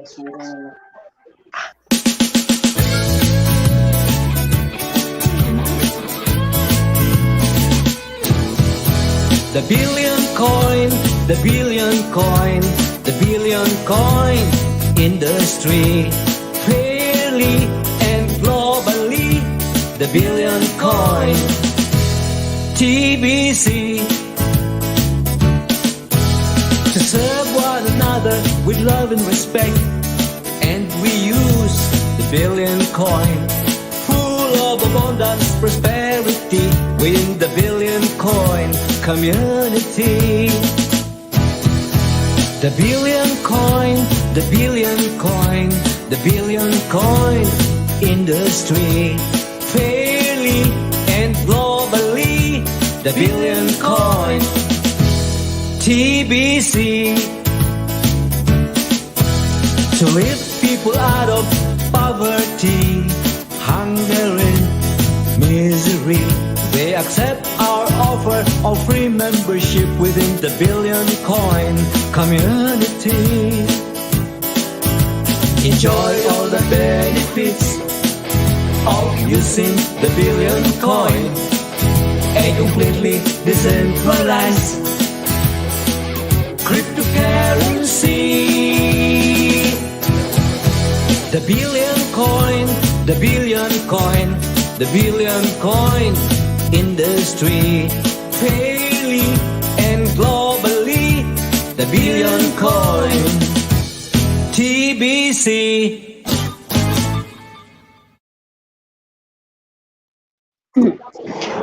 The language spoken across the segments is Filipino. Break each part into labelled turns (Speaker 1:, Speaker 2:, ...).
Speaker 1: The billion coin, the billion coin, the billion coin industry, fairly and globally, the billion coin, TBC, to serve one another with love and respect, and we use the billion coin, full of abundance, prosperity, within the billion coin community. The billion coin, the billion coin, the billion coin industry, fairly and globally, the billion coin, TBC, to lift people out of poverty, hunger and misery. They accept our offer of free membership within the billion coin community. Enjoy all the benefits of using the billion coin, a completely decentralized cryptocurrency. The billion coin, the billion coin, the billion coin industry, fairly and globally, the billion coin, TBC.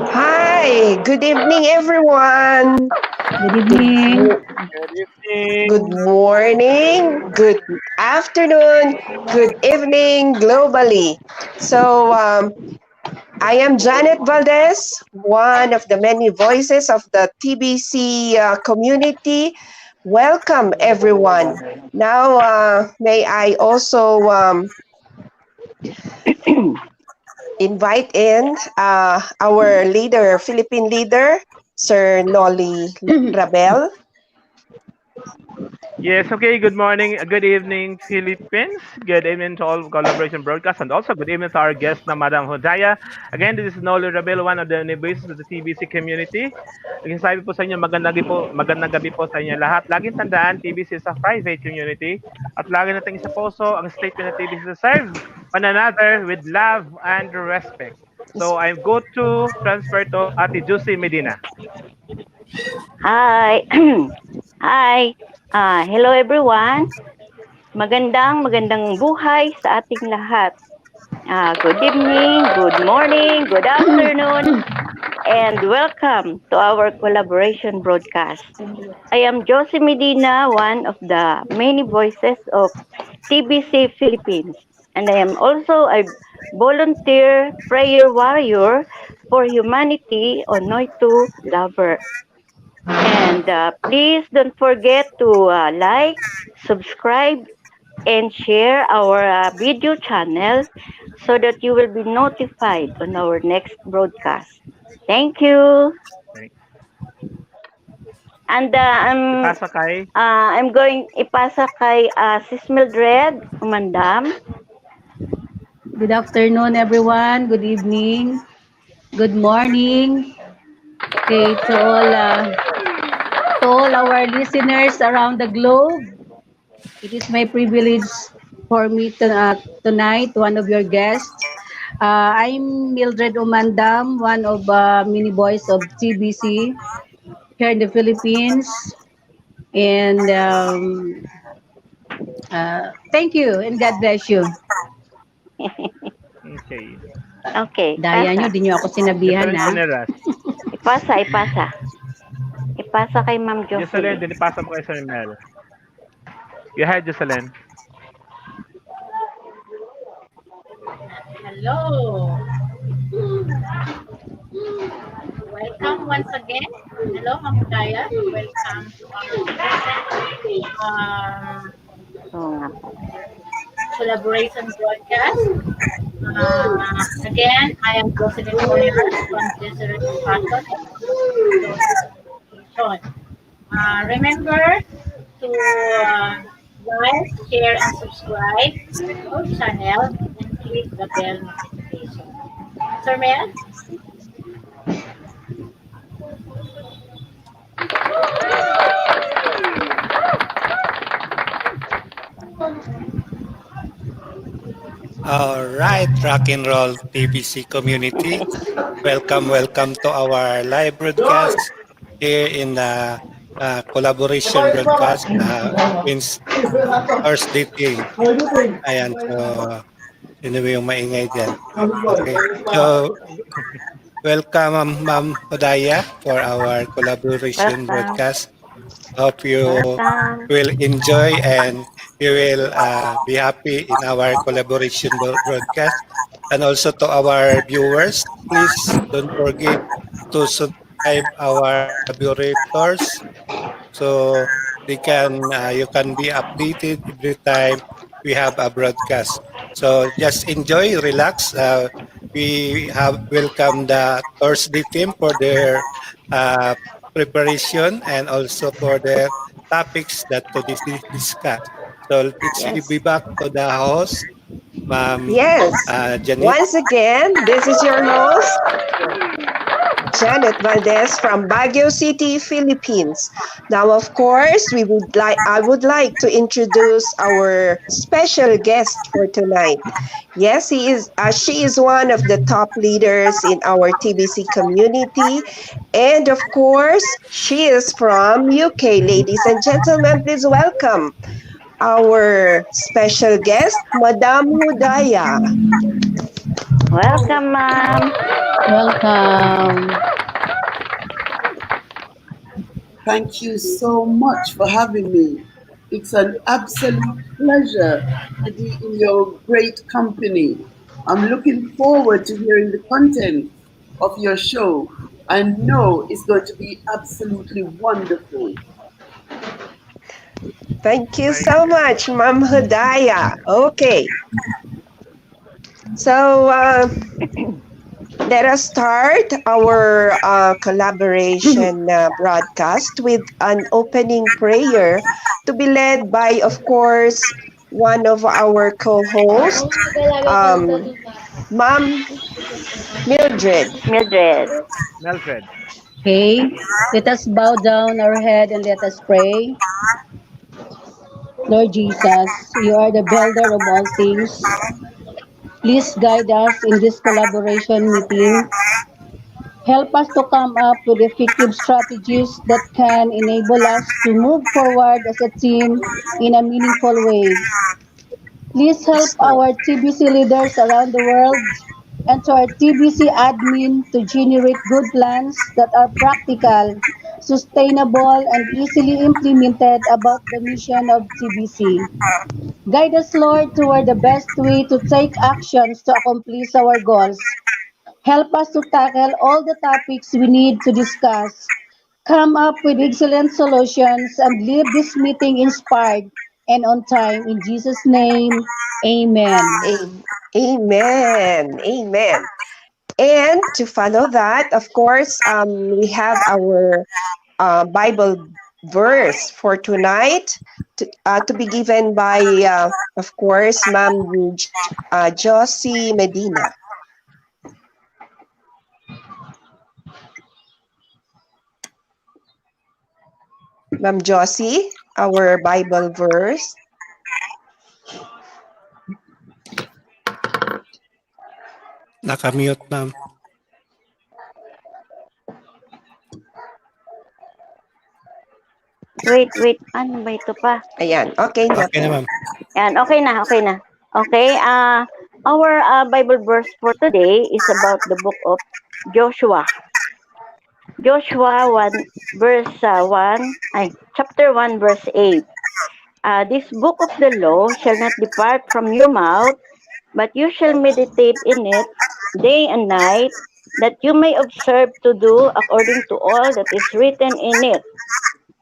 Speaker 2: Hi, good evening, everyone.
Speaker 3: Good evening.
Speaker 4: Good evening.
Speaker 2: Good morning, good afternoon, good evening globally. So, I am Janet Valdez, one of the many voices of the TBC community. Welcome, everyone. Now, may I also invite in our leader, Philippine leader, Sir Noli Rabel.
Speaker 4: Yes, okay. Good morning, good evening, Philippines. Good evening to all collaboration broadcast, and also good evening to our guest, na Madam Hojaya. Again, this is Noli Rabel, one of the voices of the TBC community. Again, sabi po sa inyo, magandang gabi po sa inyo lahat. Laging tandaan, TBC is a private community. At lagi natin isa puso ang statement ng TBC to serve one another with love and respect. So, I'm go to transfer to Ate Juicy Medina.
Speaker 3: Hi. Hi. Hello everyone. Magandang buhay sa ating lahat. Good evening, good morning, good afternoon, and welcome to our collaboration broadcast. I am Josie Medina, one of the many voices of TBC Philippines, and I am also a volunteer prayer warrior for humanity on Noy2 Lover. And please don't forget to like, subscribe, and share our video channel so that you will be notified on our next broadcast. Thank you. And I'm going ipasa kay Sis Mildred Umandam.
Speaker 5: Good afternoon, everyone. Good evening. Good morning. Okay, to all our listeners around the globe. It is my privilege for me tonight, one of your guests. I'm Mildred Umandam, one of many boys of TBC here in the Philippines. And thank you and God bless you.
Speaker 4: Okay.
Speaker 3: Okay.
Speaker 5: Daya nyo, di nyo ako sinabihan ha.
Speaker 3: Ipasa. Ipasa kay Ma'am Jocelyn.
Speaker 4: Jocelyn, dinipasa mo kay Sir Mel. Go ahead, Jocelyn.
Speaker 6: Hello. Welcome once again. Hello, Ma'am Daya. Welcome to our collaboration broadcast. Again, I am Jocelyn Moyer from Deseret Passion. Remember to like, share, and subscribe to our channel and click the bell notification. Sir Mel?
Speaker 7: All right, rock and roll TBC community. Welcome to our live broadcast here in the collaboration broadcast Vince Thursday team. Ayan, so sino ba yung maingay dyan? Okay, so welcome Ma'am Hodaya for our collaboration
Speaker 3: Welcome.
Speaker 7: broadcast. Hope you
Speaker 3: Welcome.
Speaker 7: will enjoy and you will be happy in our collaboration broadcast. And also to our viewers, please don't forget to subscribe our collaborators so they can you can be updated every time we have a broadcast. So just enjoy, relax. We have welcomed the Thursday team for their uh, preparation and also for their topics that to discuss. So let's
Speaker 3: Yes.
Speaker 7: be back to the host, Ma'am
Speaker 2: Yes.
Speaker 7: Janet.
Speaker 2: Once again, this is your host, Janet Valdez from Baguio City, Philippines. Now, of course, I would like to introduce our special guest for tonight. Yes, she is one of the top leaders in our TBC community, and of course, she is from UK. Ladies and gentlemen, please welcome our special guest, Madam Hudaya.
Speaker 3: Welcome, ma'am.
Speaker 5: Welcome.
Speaker 8: Thank you so much for having me. It's an absolute pleasure to be in your great company. I'm looking forward to hearing the content of your show. I know it's going to be absolutely wonderful.
Speaker 2: Thank you so much, Ma'am Hudaya. Okay. So let us start our collaboration broadcast with an opening prayer to be led by, of course, one of our co-hosts, Ma'am Mildred.
Speaker 3: Mildred.
Speaker 4: Mildred.
Speaker 5: Okay, let us bow down our head and let us pray. Lord Jesus, you are the builder of all things. Please guide us in this collaboration meeting. Help us to come up with effective strategies that can enable us to move forward as a team in a meaningful way. Please help our TBC leaders around the world and to our TBC admin to generate good plans that are practical, sustainable, and easily implemented about the mission of TBC. Guide us, Lord, toward the best way to take actions to accomplish our goals. Help us to tackle all the topics we need to discuss, come up with excellent solutions, and leave this meeting inspired and on time. In Jesus' name, amen.
Speaker 2: Amen. Amen. And to follow that, of course, we have our Bible verse for tonight to be given by, of course, Ma'am Josie Medina. Ma'am Josie, our Bible verse.
Speaker 7: Nakamute, ma'am.
Speaker 3: Wait. Ano ba ito pa?
Speaker 2: Ayan, okay na.
Speaker 7: Okay na, ma'am.
Speaker 3: Yan, okay na. Okay, our Bible verse for today is about the book of Joshua. Joshua 1 verse 1, chapter 1 verse 8. This book of the law shall not depart from your mouth, but you shall meditate in it day and night, that you may observe to do according to all that is written in it.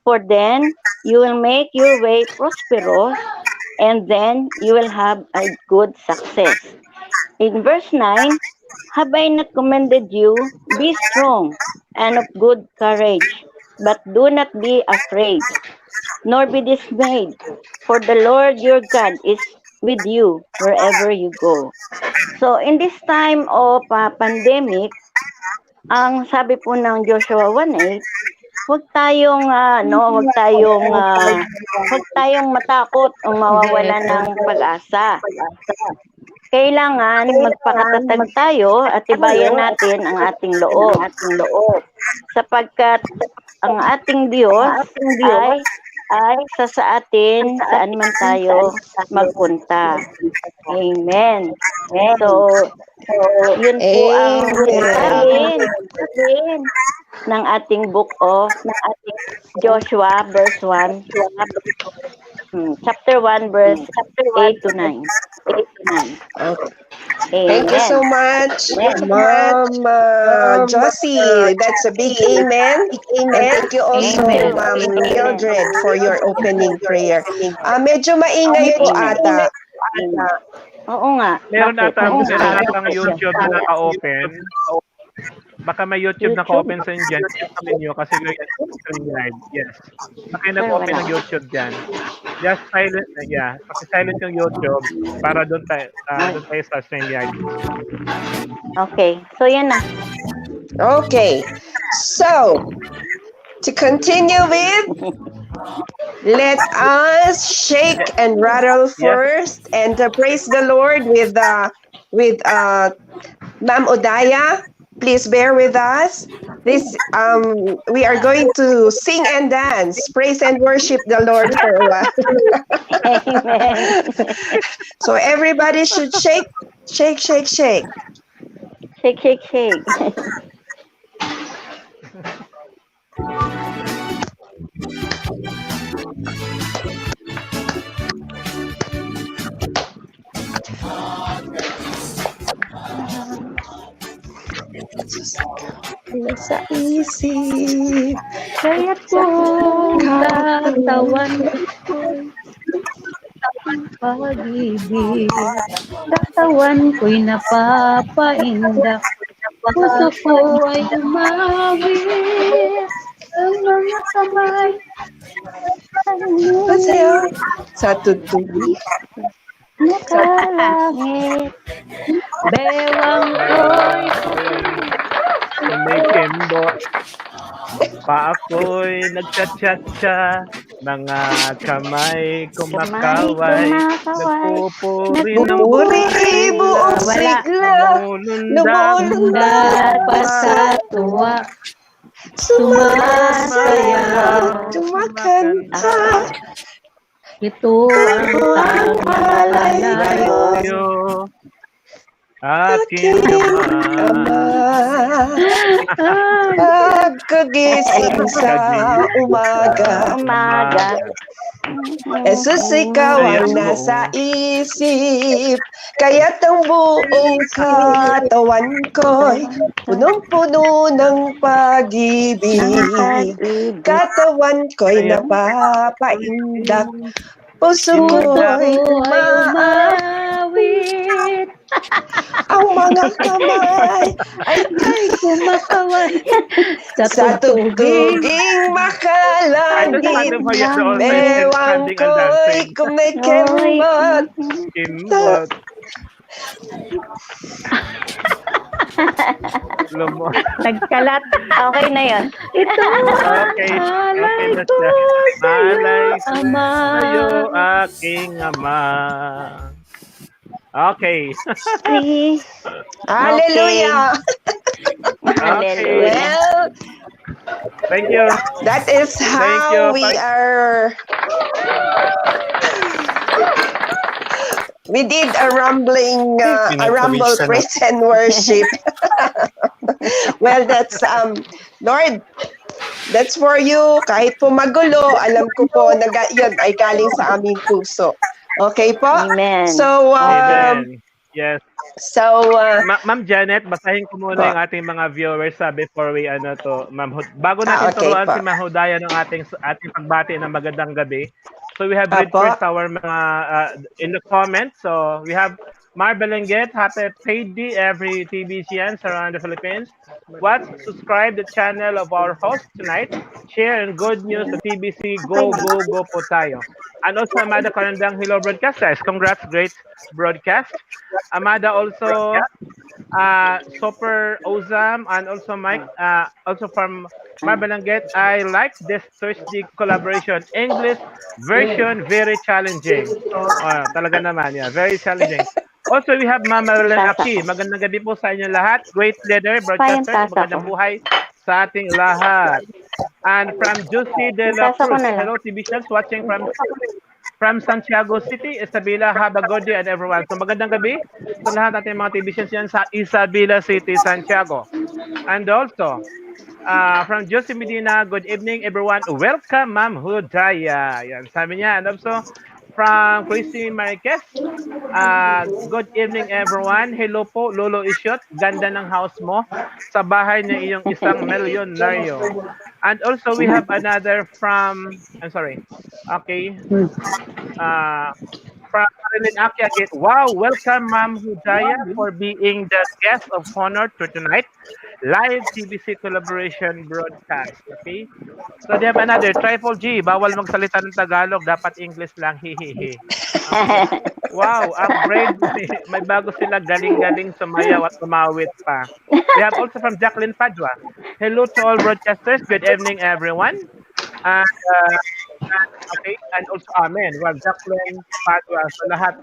Speaker 3: For then you will make your way prosperous, and then you will have a good success. In verse 9, have I not commanded you? Be strong and of good courage, but do not be afraid. nor be dismayed, for the Lord your God is with you wherever you go. So in this time of pandemic, ang sabi po ng Joshua 1:8, huwag tayong huwag tayong matakot o mawawalan ng pag-asa. Kailangan magpakatatag tayo at tibayan natin ang ating loob. Sapagkat ang ating Diyos ay sa atin saan man tayo magpunta. Amen. So, yun po ang sabihin ng ating book of Joshua verse 1, chapter 1 verse 8 to 9.
Speaker 2: Okay.
Speaker 3: Amen.
Speaker 2: Thank you so much, Ma'am Josie. That's a big amen. And thank you also, Ma'am Mildred, for your opening prayer. Medyo maingay po ata.
Speaker 3: Oo nga.
Speaker 4: Meron
Speaker 3: Bakit?
Speaker 4: natang YouTube na naka-open. Baka may YouTube naka-open sa inyo dyan. Check namin nyo kasi we're streaming live. Yes. Baka nag-open ng YouTube dyan. Just silent, paki-silent yung YouTube para doon tayo sa stream live.
Speaker 3: Okay. So, yan na.
Speaker 2: Okay. So, to continue with, let us shake and rattle first and praise the Lord with Ma'am Odaya. Please bear with us. We are going to sing and dance, praise and worship the Lord for a while.
Speaker 3: Amen.
Speaker 2: So everybody should shake, shake, shake, shake.
Speaker 3: Shake, shake, shake.
Speaker 2: Sa isip,
Speaker 5: Kaya't po katawan ko pag-ibig. Katawan ko'y napapaindak. Puso ko ay umawit. Ang mga kamay
Speaker 2: masaya sa tutubig.
Speaker 5: nakalangit. Bewang ko'y
Speaker 4: May kimbo. Pa ako'y nagchat-chat-cha. Mga kamay kumakaway. Nagpupuri ng
Speaker 2: Pupuri buong sigla,
Speaker 5: lumulundag pa sa tuwa.
Speaker 2: sumasayaw, tumakanta.
Speaker 5: Ito ang pagmamalayo.
Speaker 4: Aking
Speaker 2: Ama, pagkagising sa umaga, Jesus, ikaw ang nasa isip, kaya't ang buong katawan ko'y punong-puno ng pag-ibig. Katawan ko'y napapaindak, puso ko'y
Speaker 5: umawit.
Speaker 2: ang mga kamay ay
Speaker 5: Kumakaway
Speaker 2: sa tugtuging makalangit. Bewang ko'y kumikembot.
Speaker 4: Kimbot. Lumo.
Speaker 3: Nagkalat. Okay na yun.
Speaker 5: Ito
Speaker 4: Okay.
Speaker 5: alay
Speaker 4: na
Speaker 5: ko
Speaker 4: siya. Alay
Speaker 5: Ama.
Speaker 4: sa'yo, aking ama. Okay.
Speaker 2: Hallelujah.
Speaker 3: Hallelujah.
Speaker 2: Well,
Speaker 4: Thank you.
Speaker 2: that is how
Speaker 4: you.
Speaker 2: we are. We did a rumble praise and worship. Well, that's Lord, that's for you. Kahit po magulo, alam ko po na yun ay galing sa aming puso. Okay po?
Speaker 3: Amen.
Speaker 2: So,
Speaker 4: Amen. Yes.
Speaker 2: so
Speaker 4: Ma'am Janet, basahin ko muna yung ating mga viewers before we Ma'am bago natin
Speaker 2: okay
Speaker 4: turuan
Speaker 2: po.
Speaker 4: si Ma'am Hodaya ng ating pagbati ng magandang gabi. So we have read
Speaker 2: Apo.
Speaker 4: first our mga in the comments. So we have Mar Belenguet, happy payday every TBCNs around the Philippines. Watch, subscribe the channel of our host tonight. Share and good news sa TBC. Go, go, go po tayo. And also, Amada Karandang, hello broadcasters. Congrats, great broadcast. Amada also, Super Ozam, and also Mike, also from Marbalanget. I like this Thursday collaboration. English version, very challenging. Talaga naman, yeah, very challenging. Also, we have Ma'am Marilyn Aki. Magandang gabi po sa inyo lahat. Great leader, broadcasters. Magandang buhay sa ating lahat. And from Josie De La Cruz. Hello, TBCans watching from Santiago City, Isabela, have a good day and everyone. So magandang gabi sa lahat natin mga TBCans yan sa Isabela City, Santiago. And also, from Josie Medina, good evening everyone. Welcome, Ma'am Hudaya. Yan, sabi niya. And also, from Chrissy Marquez, good evening everyone. Hello po, Lolo Ishot. Ganda ng house mo sa bahay ng iyong isang milyonaryo. And also we have another from, I'm sorry, okay, from Marilyn Aki again. Wow, welcome Ma'am Hudaya for being the guest of honor to tonight. Live TBC collaboration broadcast. Okay? So they have another, Triple G. Bawal magsalita ng Tagalog. Dapat English lang. Hihihi. Okay. Wow, upgrade. May bago sila. Galing-galing sumayaw at umawit pa. We have also from Jacqueline Padua. Hello to all broadcasters. Good evening, everyone. And, okay, and also amen. Well, Jacqueline Padua. So lahat,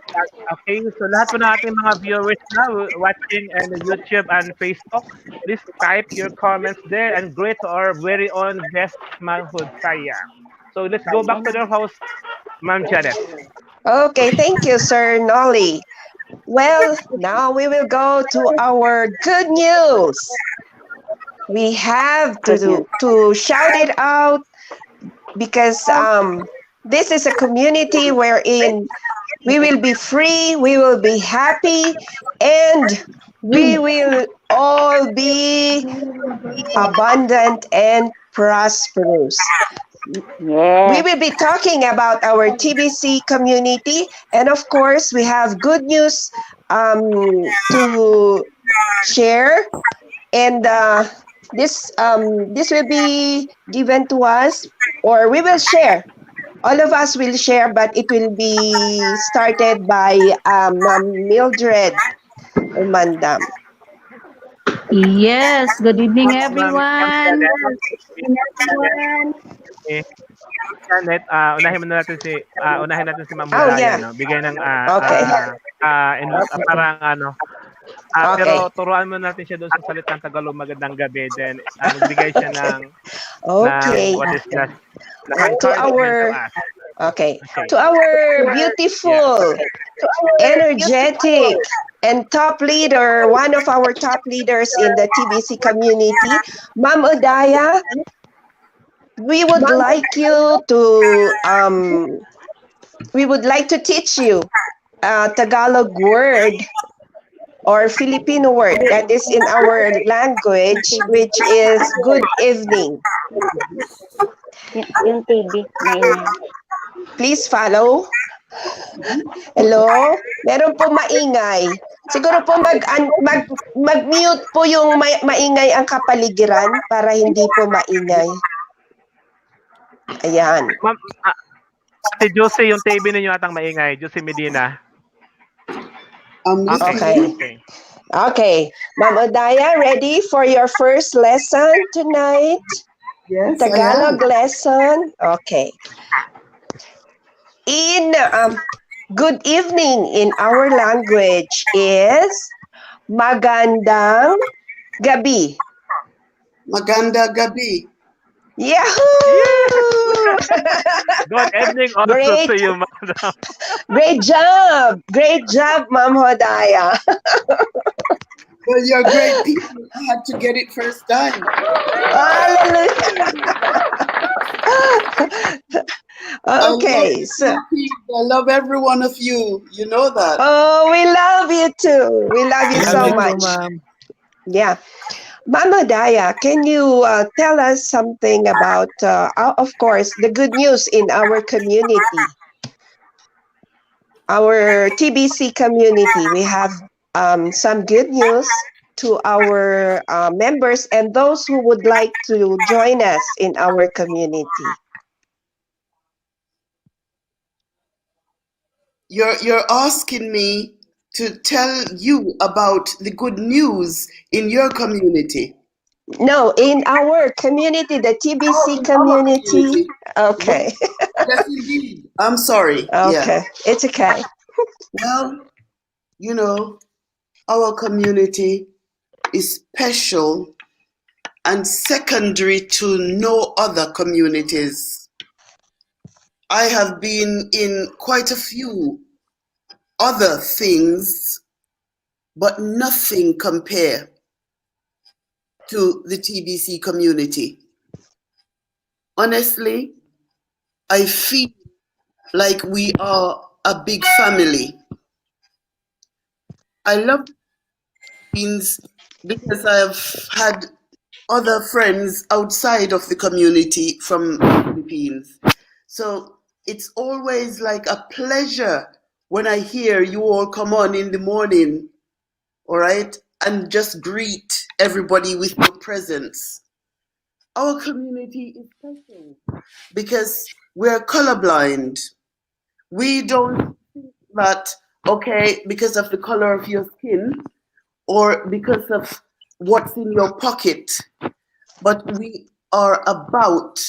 Speaker 4: okay, so lahat po ng ating mga viewers na watching on YouTube and Facebook, please type your comments there and greet to our very own guest, Ma'am Hudaya. So let's go back to the host, Ma'am Janet.
Speaker 2: Okay, thank you, Sir Nolly. Well, now we will go to our good news. We have to shout it out because this is a community wherein we will be free, we will be happy, and we will all be abundant and prosperous.
Speaker 3: Yes.
Speaker 2: We will be talking about our TBC community, and of course, we have good news to share. And this will be given to us, or we will share. All of us will share, but it will be started by Mildred Umandam.
Speaker 5: Yes, good evening everyone.
Speaker 4: Janet, unahin natin si Ma'am
Speaker 2: Oh,
Speaker 4: Hudaya,
Speaker 2: yeah.
Speaker 4: no? Bigay ng
Speaker 2: Okay.
Speaker 4: parang ano.
Speaker 2: Okay.
Speaker 4: Pero turuan mo natin siya doon sa salitang Tagalog, magandang gabi. Then, bigay siya ng
Speaker 2: Okay.
Speaker 4: what is that?
Speaker 2: To our to our beautiful, energetic, and top leader, one of our top leaders in the TBC community, Ma'am Hudaya. We would like to teach you a Tagalog word or Filipino word that is in our language, which is good evening.
Speaker 3: Yung TV, maingay.
Speaker 2: Please follow. Hello? Meron po maingay. Siguro po mag-mute po yung maingay ang kapaligiran para hindi po maingay. Ayan.
Speaker 4: Ma'am, si Josie, yung TV ninyo atang maingay. Josie Medina.
Speaker 2: Okay. Okay. Ma'am Hudaya, ready for your first lesson tonight?
Speaker 8: Yes,
Speaker 2: Tagalog lesson? Okay. In good evening in our language is magandang gabi.
Speaker 8: Maganda gabi.
Speaker 2: Yahoo!
Speaker 4: Good evening also
Speaker 2: Great.
Speaker 4: to you, madam.
Speaker 2: Great job! Great job, Ma'am Hudaya.
Speaker 8: Well, you're great people. I had to get it first time.
Speaker 2: Hallelujah. Okay, so
Speaker 8: I love every one of you. You know that.
Speaker 2: we love you too. We love you so much. Yeah. Ma'am Hudaya, can you tell us something about, of course, the good news in our community? our TBC community. We have some good news to our members and those who would like to join us in our community.
Speaker 8: You're asking me to tell you about the good news in your community.
Speaker 2: No, in our community, the TBC
Speaker 8: In our
Speaker 2: community.
Speaker 8: community.
Speaker 2: Okay.
Speaker 8: Yes, indeed. I'm sorry. Yeah.
Speaker 2: Okay. It's okay.
Speaker 8: Well, you know, our community is special and secondary to no other communities. I have been in quite a few other things, but nothing compare to the TBC community. Honestly, I feel like we are a big family. I love things because I've had other friends outside of the community from the Philippines. So it's always like a pleasure when I hear you all come on in the morning, all right, and just greet everybody with your presence. Our community is special because we're colorblind. We don't think that, okay, because of the color of your skin or because of what's in your pocket, but we are about,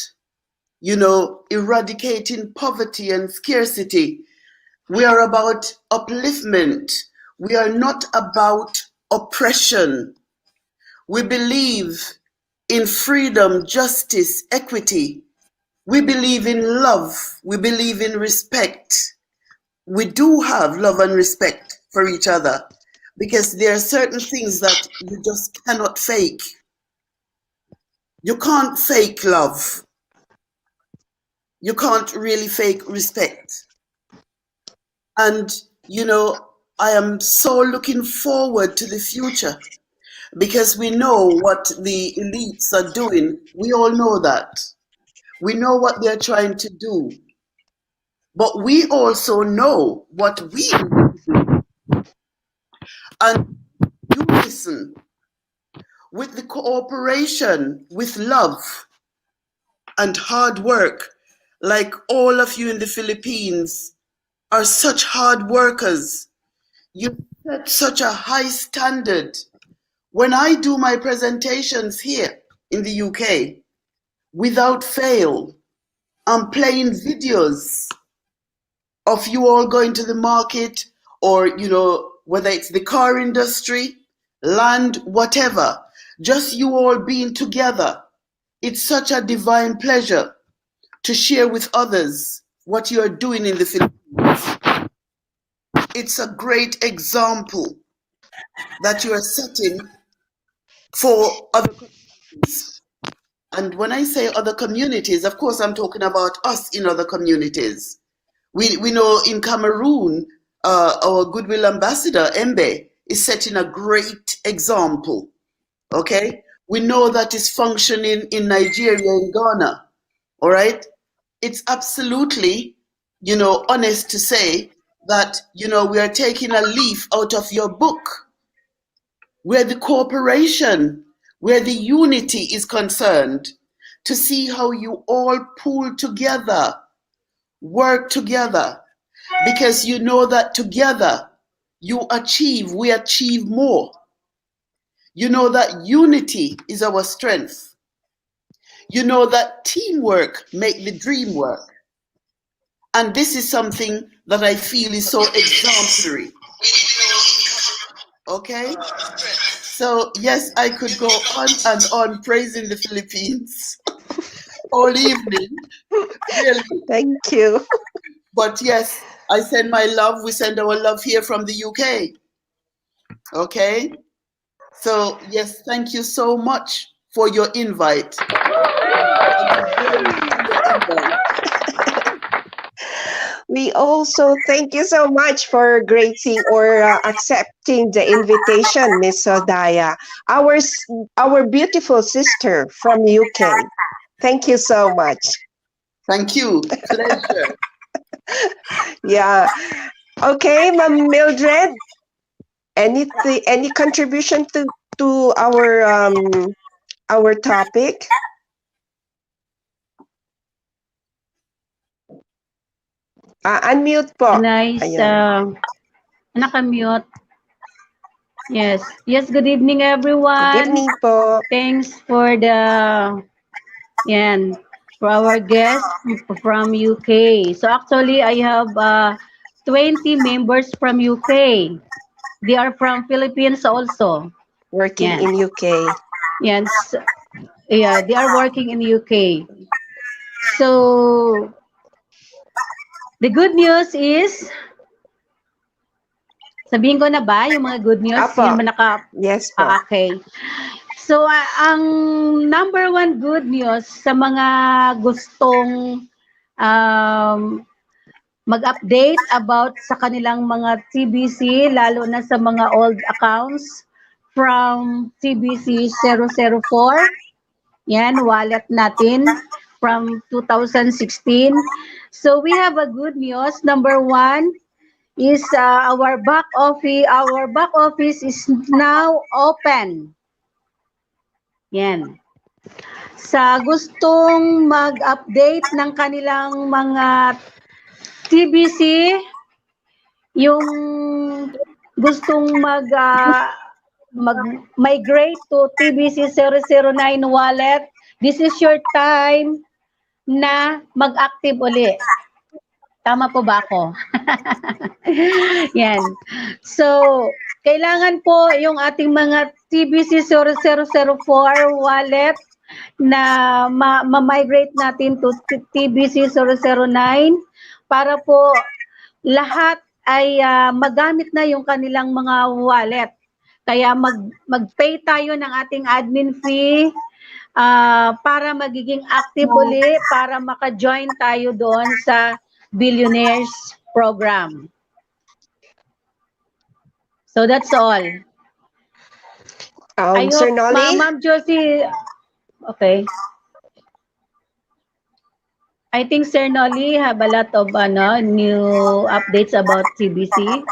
Speaker 8: you know, eradicating poverty and scarcity. We are about upliftment. We are not about oppression. We believe in freedom, justice, equity. We believe in love. We believe in respect. We do have love and respect for each other because there are certain things that you just cannot fake. You can't fake love. You can't really fake respect. And, you know, I am so looking forward to the future because we know what the elites are doing. We all know that. We know what they're trying to do. But we also know what we need to do. And you listen, with the cooperation, with love and hard work, like all of you in the Philippines are such hard workers. You set such a high standard. When I do my presentations here in the UK, without fail, I'm playing videos of you all going to the market or, you know, whether it's the car industry, land, whatever, just you all being together. It's such a divine pleasure to share with others what you are doing in the Philippines. It's a great example that you are setting for other communities. And when I say other communities, of course, I'm talking about us in other communities. We know in Cameroon, our goodwill ambassador, Embe, is setting a great example. Okay? We know that is functioning in Nigeria and Ghana. All right? It's absolutely, you know, honest to say that, you know, we are taking a leaf out of your book where the cooperation, where the unity is concerned, to see how you all pull together, work together, because you know that together we achieve more. You know that unity is our strength. You know that teamwork make the dream work. And this is something that I feel is so exemplary. Okay? So yes, I could go on and on praising the Philippines all evening. Really.
Speaker 2: Thank you.
Speaker 8: But yes, I send my love. We send our love here from the UK. Okay? So yes, thank you so much for your invite.
Speaker 2: We also thank you so much for gracing or accepting the invitation, Miss Sodaya, our beautiful sister from UK. Thank you so much.
Speaker 8: Thank you. Pleasure.
Speaker 2: Yeah. Okay, Ma'am Mildred, any contribution to our topic? Unmute po.
Speaker 5: Nice.
Speaker 2: Ayan.
Speaker 5: Nakamute. Yes. Yes, good evening,
Speaker 2: Good
Speaker 5: everyone.
Speaker 2: evening po.
Speaker 5: Thanks for for our guest from UK. So actually, I have 20 members from UK. They are from Philippines also.
Speaker 2: Working
Speaker 5: Yan.
Speaker 2: in UK.
Speaker 5: Yes. Yeah, they are working in UK. So the good news is, sabihin ko na ba yung mga good news?
Speaker 2: Apo.
Speaker 5: Yun ba
Speaker 2: Yes po.
Speaker 5: okay. So, ang number one good news sa mga gustong mag-update about sa kanilang mga TBC, lalo na sa mga old accounts from TBC 004. Yan, wallet natin from 2016. So, we have a good news. Number one is our back office. Our back office is now open. Yan. Sa gustong mag-update ng kanilang mga TBC, yung gustong mag-migrate to TBC 009 wallet, this is your time na mag-active uli. Tama po ba ako? Yan. So, kailangan po yung ating mga TBC 0004 wallet na ma-migrate natin to TBC 009 para po lahat ay magamit na yung kanilang mga wallet. Kaya mag-pay tayo ng ating admin fee para magiging active uli, para maka-join tayo doon sa Billionaires Program. So that's all.
Speaker 2: Sir Nolly?
Speaker 5: Ma'am Josie, okay. I think Sir Nolly have a lot of new updates about TBC.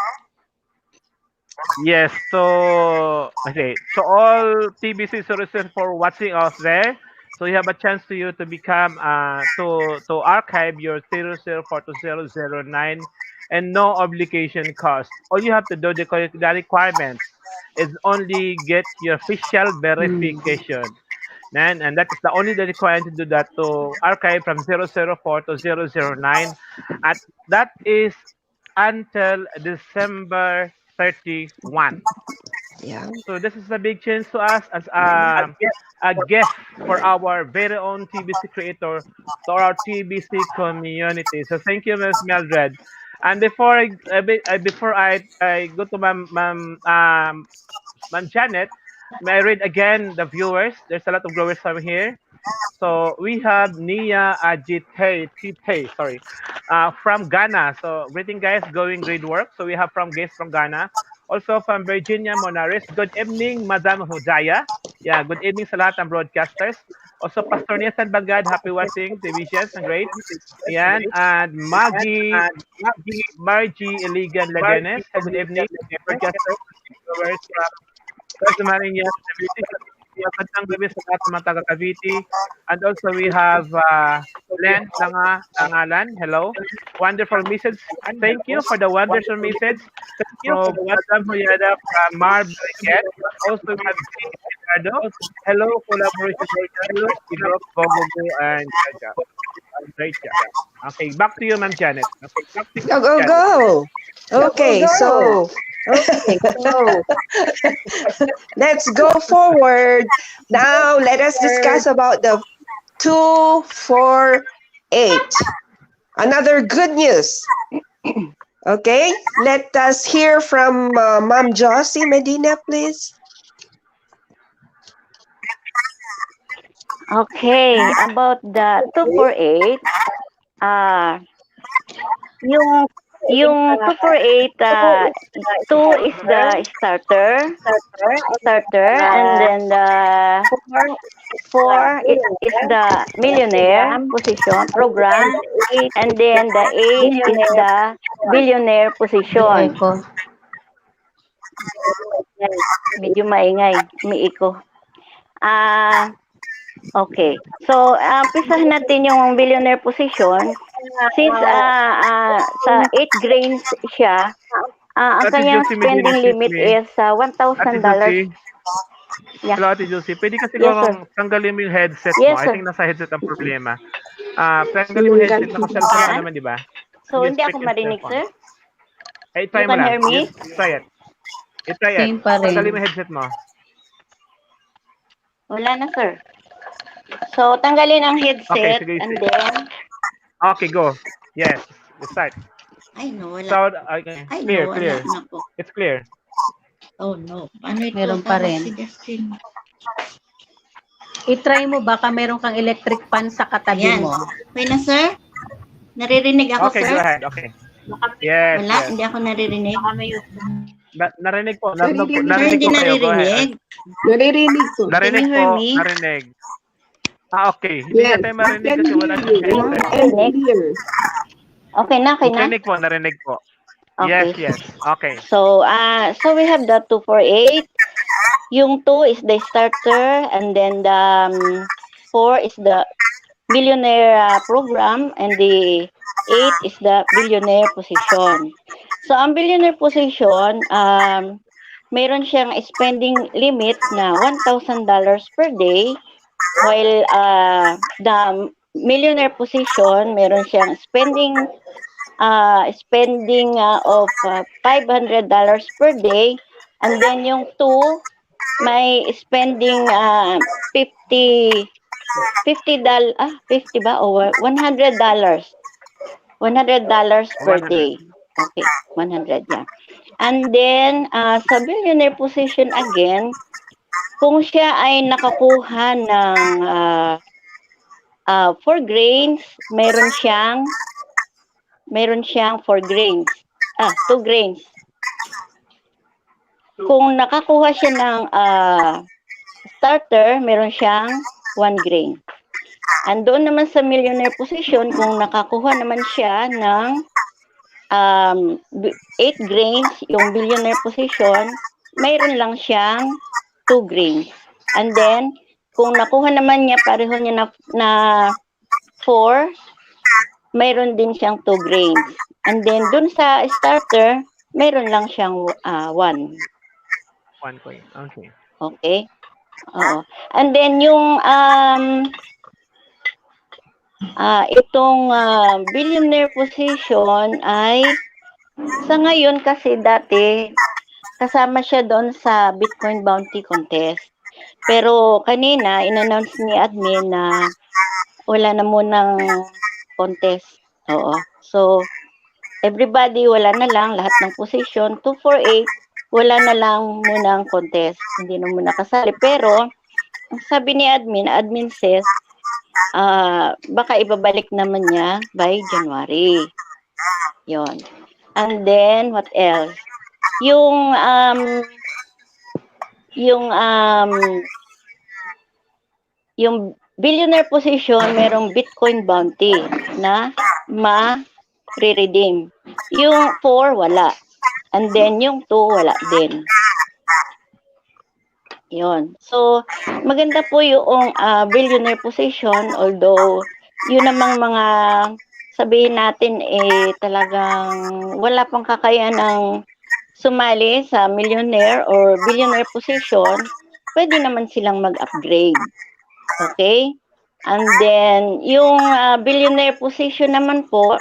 Speaker 4: Yes, so okay, so all TBC services for watching us there. So you have a chance to become to archive your 004 to 009 and no obligation cost. All you have to do, the requirements is only get your official verification. And that is the only requirement to do that, to archive from 004 to 009. And that is until December 31.
Speaker 2: Yeah.
Speaker 4: So this is a big change to us as a guest for our very own TBC creator, to our TBC community. So thank you, Ms. Mildred. And before I go to Ma'am Janet, may I read again the viewers? There's a lot of viewers from here. So we have Nia Ajite, from Ghana. So greeting guys, going great work. So we have from guests from Ghana. Also from Virginia Monaris. Good evening, Madam Hudaya. Yeah, good evening sa lahat ng broadcasters. Also Pastor Nathan Bagad, happy watching televisions and great. Yan, and Margie Eligan Leganes. Good evening, broadcasters. Magandang gabi sa lahat ng mga taga-Cavite. And also we have Len Tangalan. Hello. Wonderful message. Thank you for the wonderful message. From Madam Huyada from Marbriket. Also we have Ricardo. Hello, collaboration. Hello, Gogo and Jaja. Great job. Okay, back to you, Ma'am Janet. Okay, back to you,
Speaker 2: Go. Okay, so let's go forward. Now let us discuss about the 248. Another good news. Okay, let us hear from Ma'am Josie Medina, please.
Speaker 3: Okay, about the 248, yung Yung 248, 2 is the starter, and then the 4 is the millionaire position program, and then the 8 is the billionaire position.
Speaker 5: Echo.
Speaker 3: Medyo maingay, umiiko. Okay. So, umpisahan natin yung billionaire position. Since sa 8 grains siya, ang
Speaker 4: Ate
Speaker 3: kanyang
Speaker 4: Josie, may
Speaker 3: spending
Speaker 4: excuse
Speaker 3: limit
Speaker 4: me.
Speaker 3: is $1,000.
Speaker 4: Ate Josie.
Speaker 3: Yeah.
Speaker 4: Hello, Ate Josie. Pwede kasi
Speaker 3: Yes,
Speaker 4: siguro tanggalin mo yung headset
Speaker 3: Yes,
Speaker 4: mo. I
Speaker 3: sir.
Speaker 4: think nasa headset ang problema. Tanggalin mo yung headset. Naka-cellphone ka naman, di ba?
Speaker 3: So,
Speaker 4: You
Speaker 3: hindi ako
Speaker 4: speak in
Speaker 3: marinig,
Speaker 4: cellphone.
Speaker 3: sir?
Speaker 4: Ay, try
Speaker 3: You
Speaker 4: mo
Speaker 3: can
Speaker 4: lang.
Speaker 3: hear me?
Speaker 4: Just try it. I-try it.
Speaker 5: Same pa rin.
Speaker 4: Tanggalin mo yung headset mo.
Speaker 3: Wala na, sir. So, tanggalin ang
Speaker 4: Okay,
Speaker 3: headset,
Speaker 4: sige.
Speaker 3: and then,
Speaker 4: Okay, go. Yes. You start.
Speaker 6: Ay, no, wala.
Speaker 4: Sound, okay.
Speaker 6: Ay,
Speaker 4: Clear,
Speaker 6: no,
Speaker 4: clear.
Speaker 6: wala na po.
Speaker 4: It's clear.
Speaker 6: Oh, no. Paano ito?
Speaker 5: Meron pa
Speaker 6: Tawag
Speaker 5: rin.
Speaker 6: Si Justin.
Speaker 5: I-try mo, baka meron kang electric fan sa katabi
Speaker 6: Ayan.
Speaker 5: mo.
Speaker 6: Okay na, sir? Naririnig ako,
Speaker 4: Okay,
Speaker 6: sir?
Speaker 4: go ahead. Okay. Yes,
Speaker 6: Wala,
Speaker 4: yes.
Speaker 6: hindi ako naririnig.
Speaker 4: Narinig po.
Speaker 2: Sir,
Speaker 4: Narinig po.
Speaker 2: hindi-
Speaker 6: Sir,
Speaker 4: Narinig
Speaker 6: hindi
Speaker 4: po kayo. Go ahead.
Speaker 6: naririnig.
Speaker 2: Naririnig ko.
Speaker 4: Narinig
Speaker 6: Can you hear
Speaker 4: po.
Speaker 6: me?
Speaker 4: Narinig. Okay. Hindi
Speaker 2: Yes,
Speaker 4: natin marinig
Speaker 2: can
Speaker 4: kasi wala
Speaker 2: hear
Speaker 4: siyang
Speaker 2: you.
Speaker 4: headset.
Speaker 2: And clear.
Speaker 3: okay na, okay na?
Speaker 4: Narinig po. Narinig po.
Speaker 3: Okay.
Speaker 4: Yes, yes. Okay.
Speaker 3: So, so we have the 248. Yung 2 is the starter, and then the 4 is the billionaire program, and the 8 is the billionaire position. So, ang billionaire position, meron siyang spending limit na $1,000 per day, while the millionaire position, meron siyang spending of $500 per day, and then yung 2 may spending 50 ba o $100 per
Speaker 4: 100.
Speaker 3: day. Okay, 100, yeah. And then sa billionaire position again, kung siya ay nakakuha ng 4 grains, meron siyang 4 grains. 2 grains. Kung nakakuha siya ng starter, meron siyang 1 grain. And doon naman sa millionaire position, kung nakakuha naman siya ng 8 grains, yung billionaire position, mayroon lang siyang 2 grains. And then, kung nakuha naman niya, pareho niya na 4, mayroon din siyang 2 grains. And then, dun sa starter, mayroon lang siyang 1.
Speaker 4: 1 coin. Okay.
Speaker 3: Okay? Oo. And then, yung itong billionaire position ay sa ngayon kasi dati kasama siya doon sa Bitcoin Bounty Contest. Pero kanina, in-announce ni admin na wala na munang contest. Oo. So, everybody, wala na lang, lahat ng position, 248, wala na lang munang contest. Hindi na muna kasali. Pero, ang sabi ni admin says, baka ibabalik naman niya by January. Yon. And then, what else? Yung billionaire position, merong Bitcoin bounty na ma-redeem. Yung 4, wala. And then, yung 2, wala din. Yon. So, maganda po yung billionaire position, although, yun namang mga sabihin natin talagang wala pang kakayahan ng sumali sa millionaire or billionaire position, pwede naman silang mag-upgrade. Okay? And then, yung billionaire position naman po,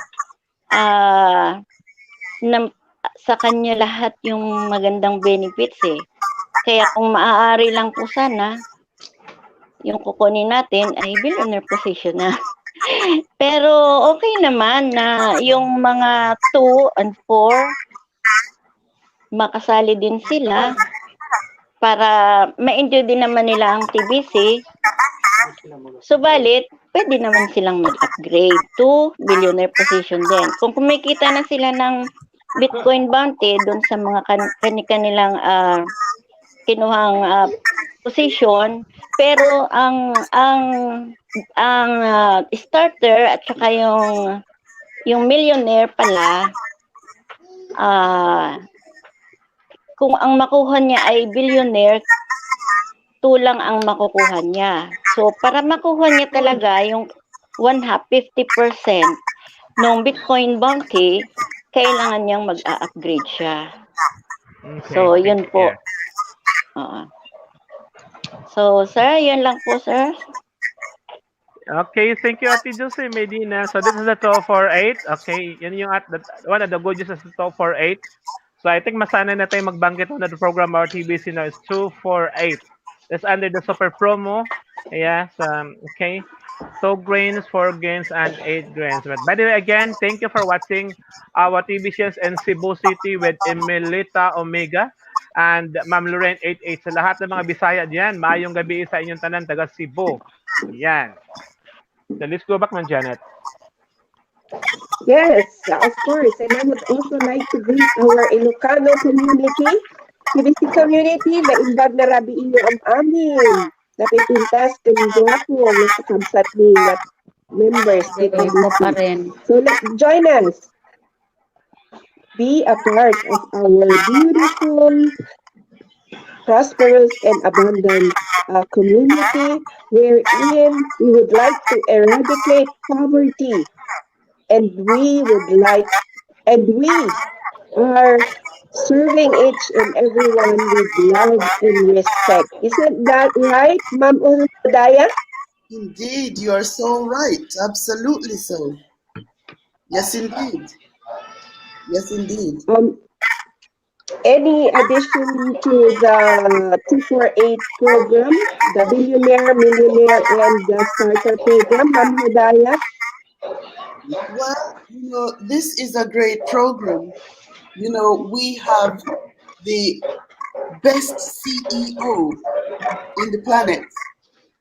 Speaker 3: sa kanya lahat yung magandang benefits Kaya kung maaari lang po sana, yung kukunin natin ay billionaire position na. Pero okay naman na yung mga 2 and 4, makasali din sila para ma-enjoy din naman nila ang TBC. Subalit, pwede naman silang mag-upgrade to billionaire position din. Kung kumikita na sila ng Bitcoin bounty doon sa mga kanilang kinuhang position, pero ang starter at saka yung millionaire pala, kung ang makuha niya ay billionaire, tulang ang makukuha niya. So, para makuha niya talaga yung 50% ng Bitcoin bounty, kailangan niyang mag-upgrade siya.
Speaker 4: Okay,
Speaker 3: So, yun po.
Speaker 4: yeah.
Speaker 3: So, sir, yun lang po, sir.
Speaker 4: Okay, thank you, Ate Jose Medina. So this is the 248. Okay, yun yung one of the good news is the 248. So I think masanay na tayo magbanggit na the program our TBC now is 248. That's under the super promo. Yes, okay. 2 grains, 4 grains, and 8 grains. But by the way, again, thank you for watching our TBCs in Cebu City with Emilita Omega and Ma'am Lorraine 88. Sa lahat ng mga Bisaya diyan, maayong gabi sa inyong tanan taga Cebu. Yan. So let's go back, Ma'am Janet.
Speaker 2: Yes, of course. And I would also like to greet our Ilocano community, TBC community, na imbag na rabi inyo ang amin. Napipintas kung gwapo na sa kabsat ni members.
Speaker 5: Mo pa rin.
Speaker 2: So join us. Be a part of our beautiful, prosperous, and abundant community wherein we would like to eradicate poverty. And we are serving each and everyone with love and respect. Isn't that right, Ma'am Udaya?
Speaker 8: Indeed, you are so right. Absolutely so. Yes, indeed. Yes, indeed.
Speaker 2: Any addition to the 248 program, the Billionaire, Millionaire, and the Starter program, Ma'am Udaya?
Speaker 8: Well, this is a great program. We have the best CEO in the planet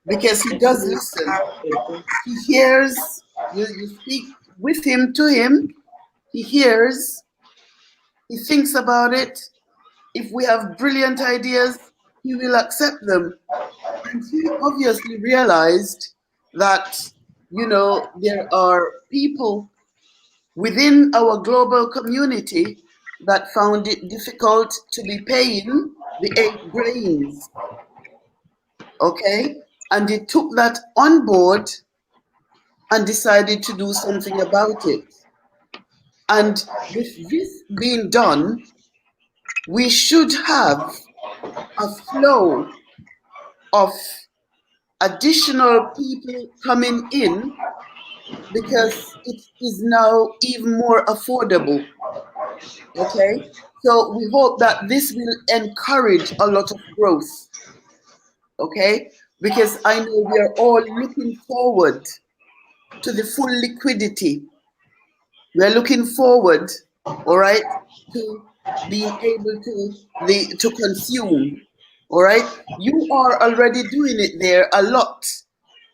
Speaker 8: because he does listen. He hears, you speak with him, to him, he hears, he thinks about it. If we have brilliant ideas, he will accept them. And he obviously realized that, there are people within our global community that found it difficult to be paying the 8 grains. Okay? And he took that on board and decided to do something about it. And with this being done, we should have a flow of additional people coming in because it is now even more affordable. Okay? So we hope that this will encourage a lot of growth. Okay? Because I know we are all looking forward to the full liquidity. We are looking forward, all right, to being able to consume. All right? You are already doing it there a lot,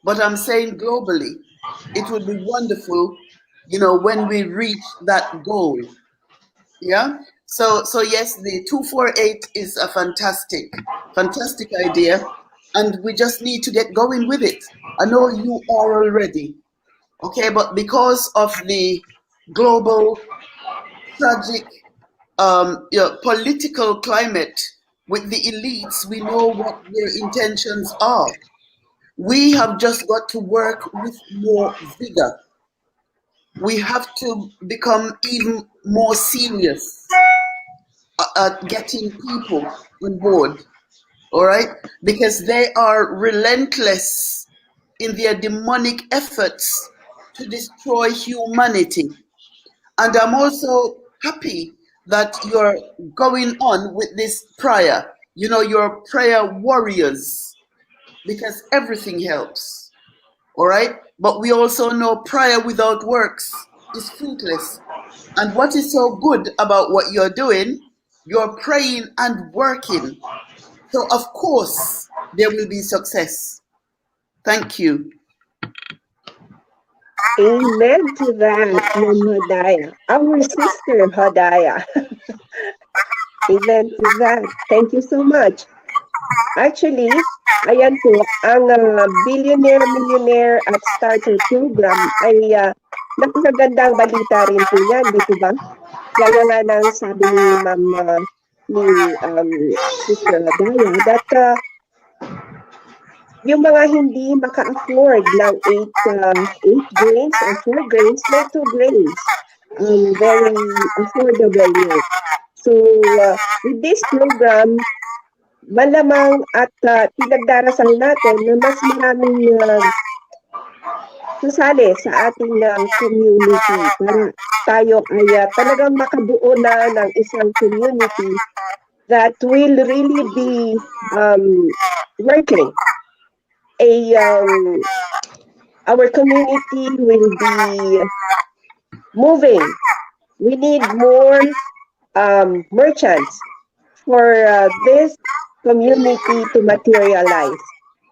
Speaker 8: but I'm saying globally, it would be wonderful, when we reach that goal. Yeah? So yes, the 248 is a fantastic idea, and we just need to get going with it. I know you are already, okay, but because of the global tragic political climate with the elites, we know what their intentions are. We have just got to work with more vigor. We have to become even more serious at getting people on board, all right? Because they are relentless in their demonic efforts to destroy humanity. And I'm also happy that you're going on with this prayer. You're prayer warriors, because everything helps. All right? But we also know prayer without works is fruitless. And what is so good about what you're doing, you're praying and working. So of course there will be success. Thank you.
Speaker 2: Amen to that, Ma'am Hodaya. Our sister Hodaya. Amen to that. Thank you so much. Actually, ayan po, ang Billionaire, Millionaire at Starter Program ay napakagandang balita rin po yan, di po ba? Kaya nga nang sabi ni Ma'am, Sister Hodaya, that yung mga hindi maka-afford ng 8 grains or 4 grains, may 2 grains. Very affordable yun. So, with this program, malamang at pinagdarasal natin na mas maraming sasali sa ating community para tayo ay talagang makabuo na ng isang community that will really be working. Our community will be moving. We need more merchants for this community to materialize.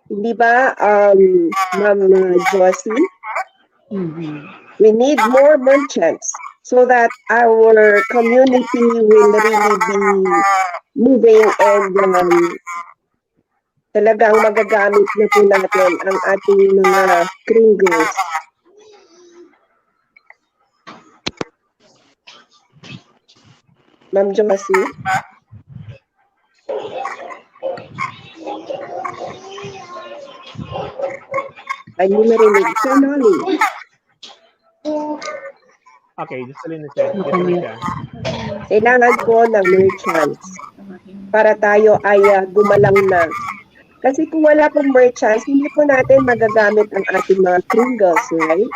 Speaker 2: Hindi ba, Ma'am Josie? We need more merchants so that our community will really be moving and talagang magagamit na po natin ang ating mga kringles. Ma'am Josie? Ay, mo narinig. Sir Nolly.
Speaker 4: Okay, just tuloy na siya. Just tuloy siya.
Speaker 2: Kailangan po ng merchants para tayo ay gumalang na. Kasi kung wala pong merchants, hindi po natin magagamit ang ating mga kringles, right?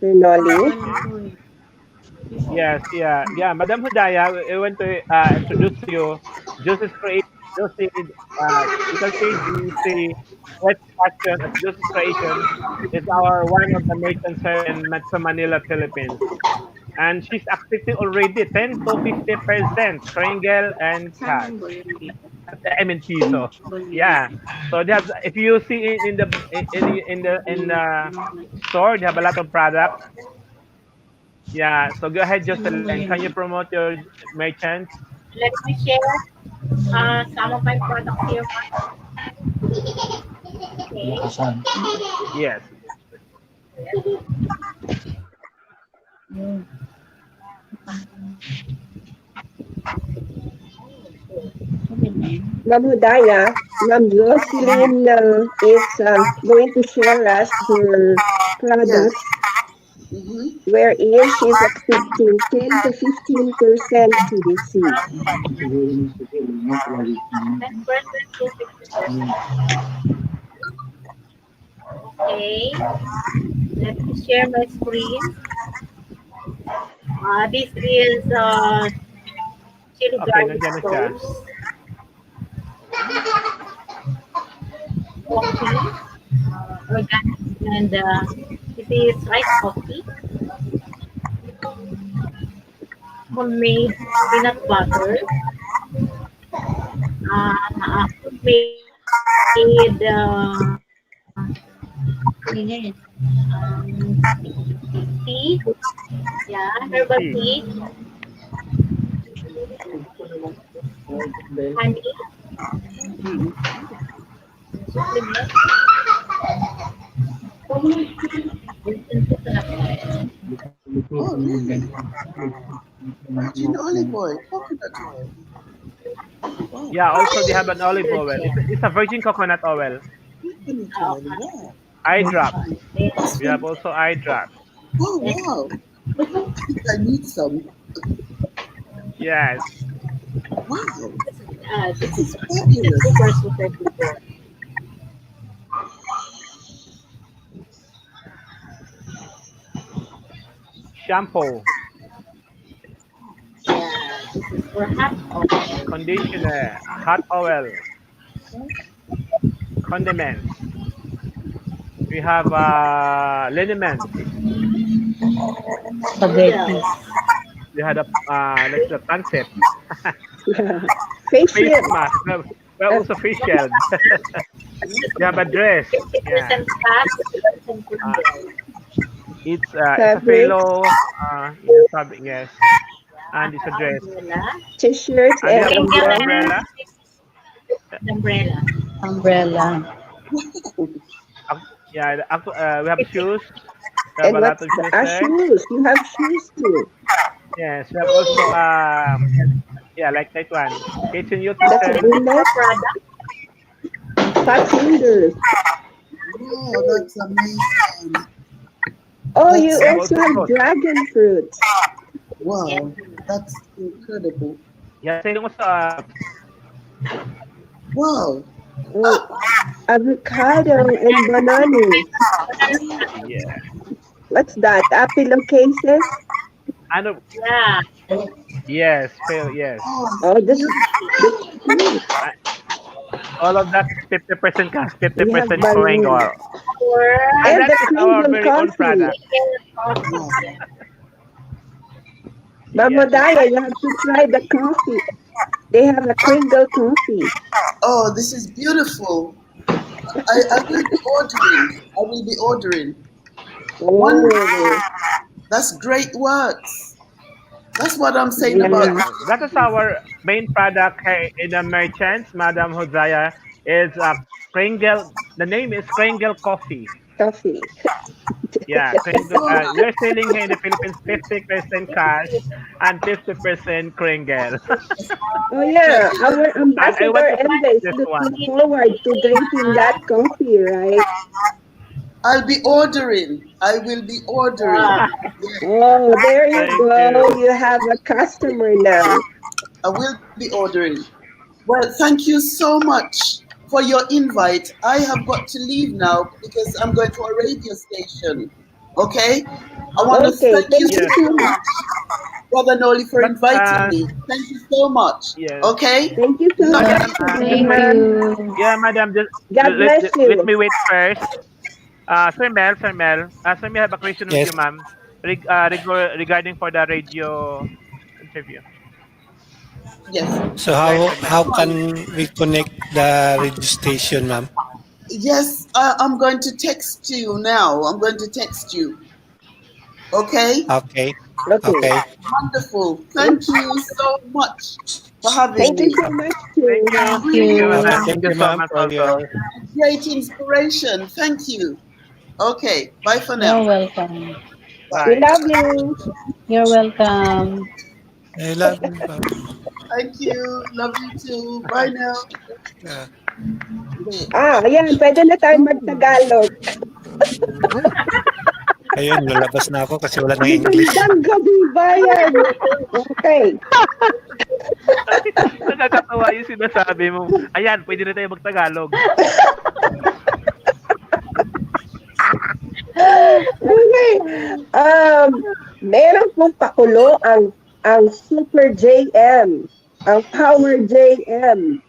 Speaker 2: Sir Nolly?
Speaker 4: Yes, yeah. Madam Hodaya, I want to introduce to you Joseph's Creation. Joseph, you can see West Action at Joseph's Creation is one of the merchants here in Metro Manila, Philippines. And she's accepting already 10 to 50% kringle and cash. I mean piso. Yeah. So they have, if you see in the store, they have a lot of products. Yeah. So go ahead, Jocelyn. Can you promote your merchants?
Speaker 6: Let me share some of my products here. Okay.
Speaker 4: Yes.
Speaker 2: Ma'am Hodaya, Ma'am Jocelyn is going to share us her products wherein she's accepting 10 to 15% CDC.
Speaker 6: 10% to 50%. Okay. Let me share my screen. This is chili garlic
Speaker 4: nandiyan na siya.
Speaker 6: sauce. Coffee, organic, and this is rice coffee. Homemade peanut butter. Homemade tea. Yeah, herbal tea. Honey. Supplement.
Speaker 8: Virgin olive oil, coconut oil. Wow.
Speaker 4: Yeah, also they have an olive oil. It's a virgin coconut oil.
Speaker 8: Coconut oil, wow.
Speaker 4: Eye drop. We have also eye drop.
Speaker 8: Oh, wow. I need some.
Speaker 4: Yes.
Speaker 8: Wow.
Speaker 6: This is
Speaker 8: Fabulous.
Speaker 6: super.
Speaker 4: Shampoo,
Speaker 6: Yeah, this is for hot oil.
Speaker 4: conditioner, hot oil, condiments. We have liniment.
Speaker 5: Spaghetti.
Speaker 4: We had let's say pancit.
Speaker 2: Face
Speaker 4: Face
Speaker 2: shield.
Speaker 4: mask. Well, also face shield. You have a dress. Yeah.
Speaker 6: Isn't that? Isn't
Speaker 4: It's a
Speaker 2: Fabric,
Speaker 4: philo. It's fabric, yes. And it's a dress.
Speaker 6: umbrella.
Speaker 2: t-shirts,
Speaker 4: And you
Speaker 2: and
Speaker 4: have also an
Speaker 2: umbrella.
Speaker 4: umbrella.
Speaker 6: Umbrella.
Speaker 5: Umbrella.
Speaker 4: Yeah, we have shoes. We have
Speaker 2: And
Speaker 4: a lot
Speaker 2: what's
Speaker 4: of
Speaker 2: the
Speaker 4: shoes there.
Speaker 2: shoes? You have shoes too.
Speaker 4: Yes, we have also yeah, like that one. Kitchen
Speaker 2: That's a
Speaker 4: utensil.
Speaker 2: bullet.
Speaker 6: Product.
Speaker 2: Pot fingers.
Speaker 8: Wow, that's amazing.
Speaker 2: Oh,
Speaker 8: That's
Speaker 2: you
Speaker 4: We have
Speaker 2: also
Speaker 4: also
Speaker 2: have
Speaker 4: clothes.
Speaker 2: dragon fruit.
Speaker 8: wow, that's incredible.
Speaker 4: Yeah, saying also
Speaker 8: Wow.
Speaker 2: Oh, avocado and bananas.
Speaker 4: yeah.
Speaker 2: What's that? Pillowcases?
Speaker 4: Ano?
Speaker 6: Yeah.
Speaker 4: Yes, fail, yes.
Speaker 8: Oh,
Speaker 2: Oh, this is
Speaker 4: All of that 50% cash,
Speaker 2: we have
Speaker 4: 50%
Speaker 2: balloons.
Speaker 4: Koengor.
Speaker 6: Or
Speaker 4: And
Speaker 2: And
Speaker 4: that
Speaker 2: the
Speaker 4: is our
Speaker 2: Kringle
Speaker 4: very own
Speaker 2: coffee.
Speaker 4: product.
Speaker 8: wow.
Speaker 2: Mama
Speaker 4: Yes.
Speaker 2: Daya, you have to try the coffee. They have a Kringle coffee.
Speaker 8: Oh, this is beautiful. I will be ordering. I will be ordering. One,
Speaker 2: Oh,
Speaker 8: that's great works. That's what I'm saying
Speaker 2: yeah.
Speaker 8: about.
Speaker 4: Yeah, that is our main product in the merchants, Madam Hosea, is Kringle. The name is Kringle Coffee.
Speaker 2: Coffee.
Speaker 4: Yeah, Kringle. We're selling here in the Philippines 50% cash and 50% Kringle.
Speaker 2: Oh yeah, our
Speaker 4: And I want
Speaker 2: ambassador
Speaker 4: to
Speaker 2: Emma
Speaker 4: try
Speaker 2: is
Speaker 4: this
Speaker 2: looking
Speaker 4: one.
Speaker 2: forward to drinking that coffee, right?
Speaker 8: I'll be ordering. I will be ordering.
Speaker 2: Oh, there you
Speaker 4: Thank
Speaker 2: go.
Speaker 4: you.
Speaker 2: You have a customer now.
Speaker 8: I will be ordering. Well, thank you so much for your invite. I have got to leave now because I'm going to a radio station. Okay? I want to
Speaker 2: Okay,
Speaker 8: thank you
Speaker 2: thank you
Speaker 4: Yes.
Speaker 8: so
Speaker 2: too.
Speaker 8: much, Brother Noli, for
Speaker 4: But
Speaker 8: inviting me. Thank you so much.
Speaker 4: yes.
Speaker 8: Okay?
Speaker 2: Thank you so
Speaker 8: Love
Speaker 2: much,
Speaker 4: Madam,
Speaker 5: Thank
Speaker 2: ma'am.
Speaker 5: you.
Speaker 4: yeah, Madam, just
Speaker 2: God bless
Speaker 4: let
Speaker 2: you.
Speaker 4: me wait first. Sir Mel, Sir Mel, I have a question with
Speaker 7: Yes.
Speaker 4: you, ma'am, regarding for the radio interview.
Speaker 8: Yes.
Speaker 7: So
Speaker 4: Go ahead, Sir Mel.
Speaker 7: how can we connect the radio station, ma'am?
Speaker 8: Yes, I'm going to text you now. I'm going to text you. Okay?
Speaker 7: Okay.
Speaker 2: Okay.
Speaker 7: Okay.
Speaker 8: Wonderful. Thank you so much for having
Speaker 2: Thank you
Speaker 8: me.
Speaker 2: so much too.
Speaker 4: Thank you.
Speaker 5: Thank
Speaker 4: Thank you,
Speaker 5: you.
Speaker 7: Okay.
Speaker 4: madam.
Speaker 7: Thank
Speaker 4: Thank you
Speaker 7: you,
Speaker 4: so
Speaker 7: ma'am,
Speaker 4: much
Speaker 7: for
Speaker 4: also.
Speaker 7: your.
Speaker 8: Great inspiration. Thank you. Okay. Bye for
Speaker 5: You're
Speaker 8: now.
Speaker 5: welcome.
Speaker 2: We
Speaker 4: Bye.
Speaker 2: love you.
Speaker 5: You're welcome.
Speaker 7: I love you, ma'am.
Speaker 8: Thank you. Love you too. Bye now.
Speaker 7: Yeah.
Speaker 2: Ayan, pwede na tayo mag-Tagalog.
Speaker 7: Ayun, lalabas na ako kasi wala nang English.
Speaker 2: Magandang gabi, bayan. Okay.
Speaker 4: Nakakatawa yung sinasabi mo. Ayan, pwede na tayo mag-Tagalog.
Speaker 2: Okay. Meron pong pakulo ang Super JM, ang Power JM.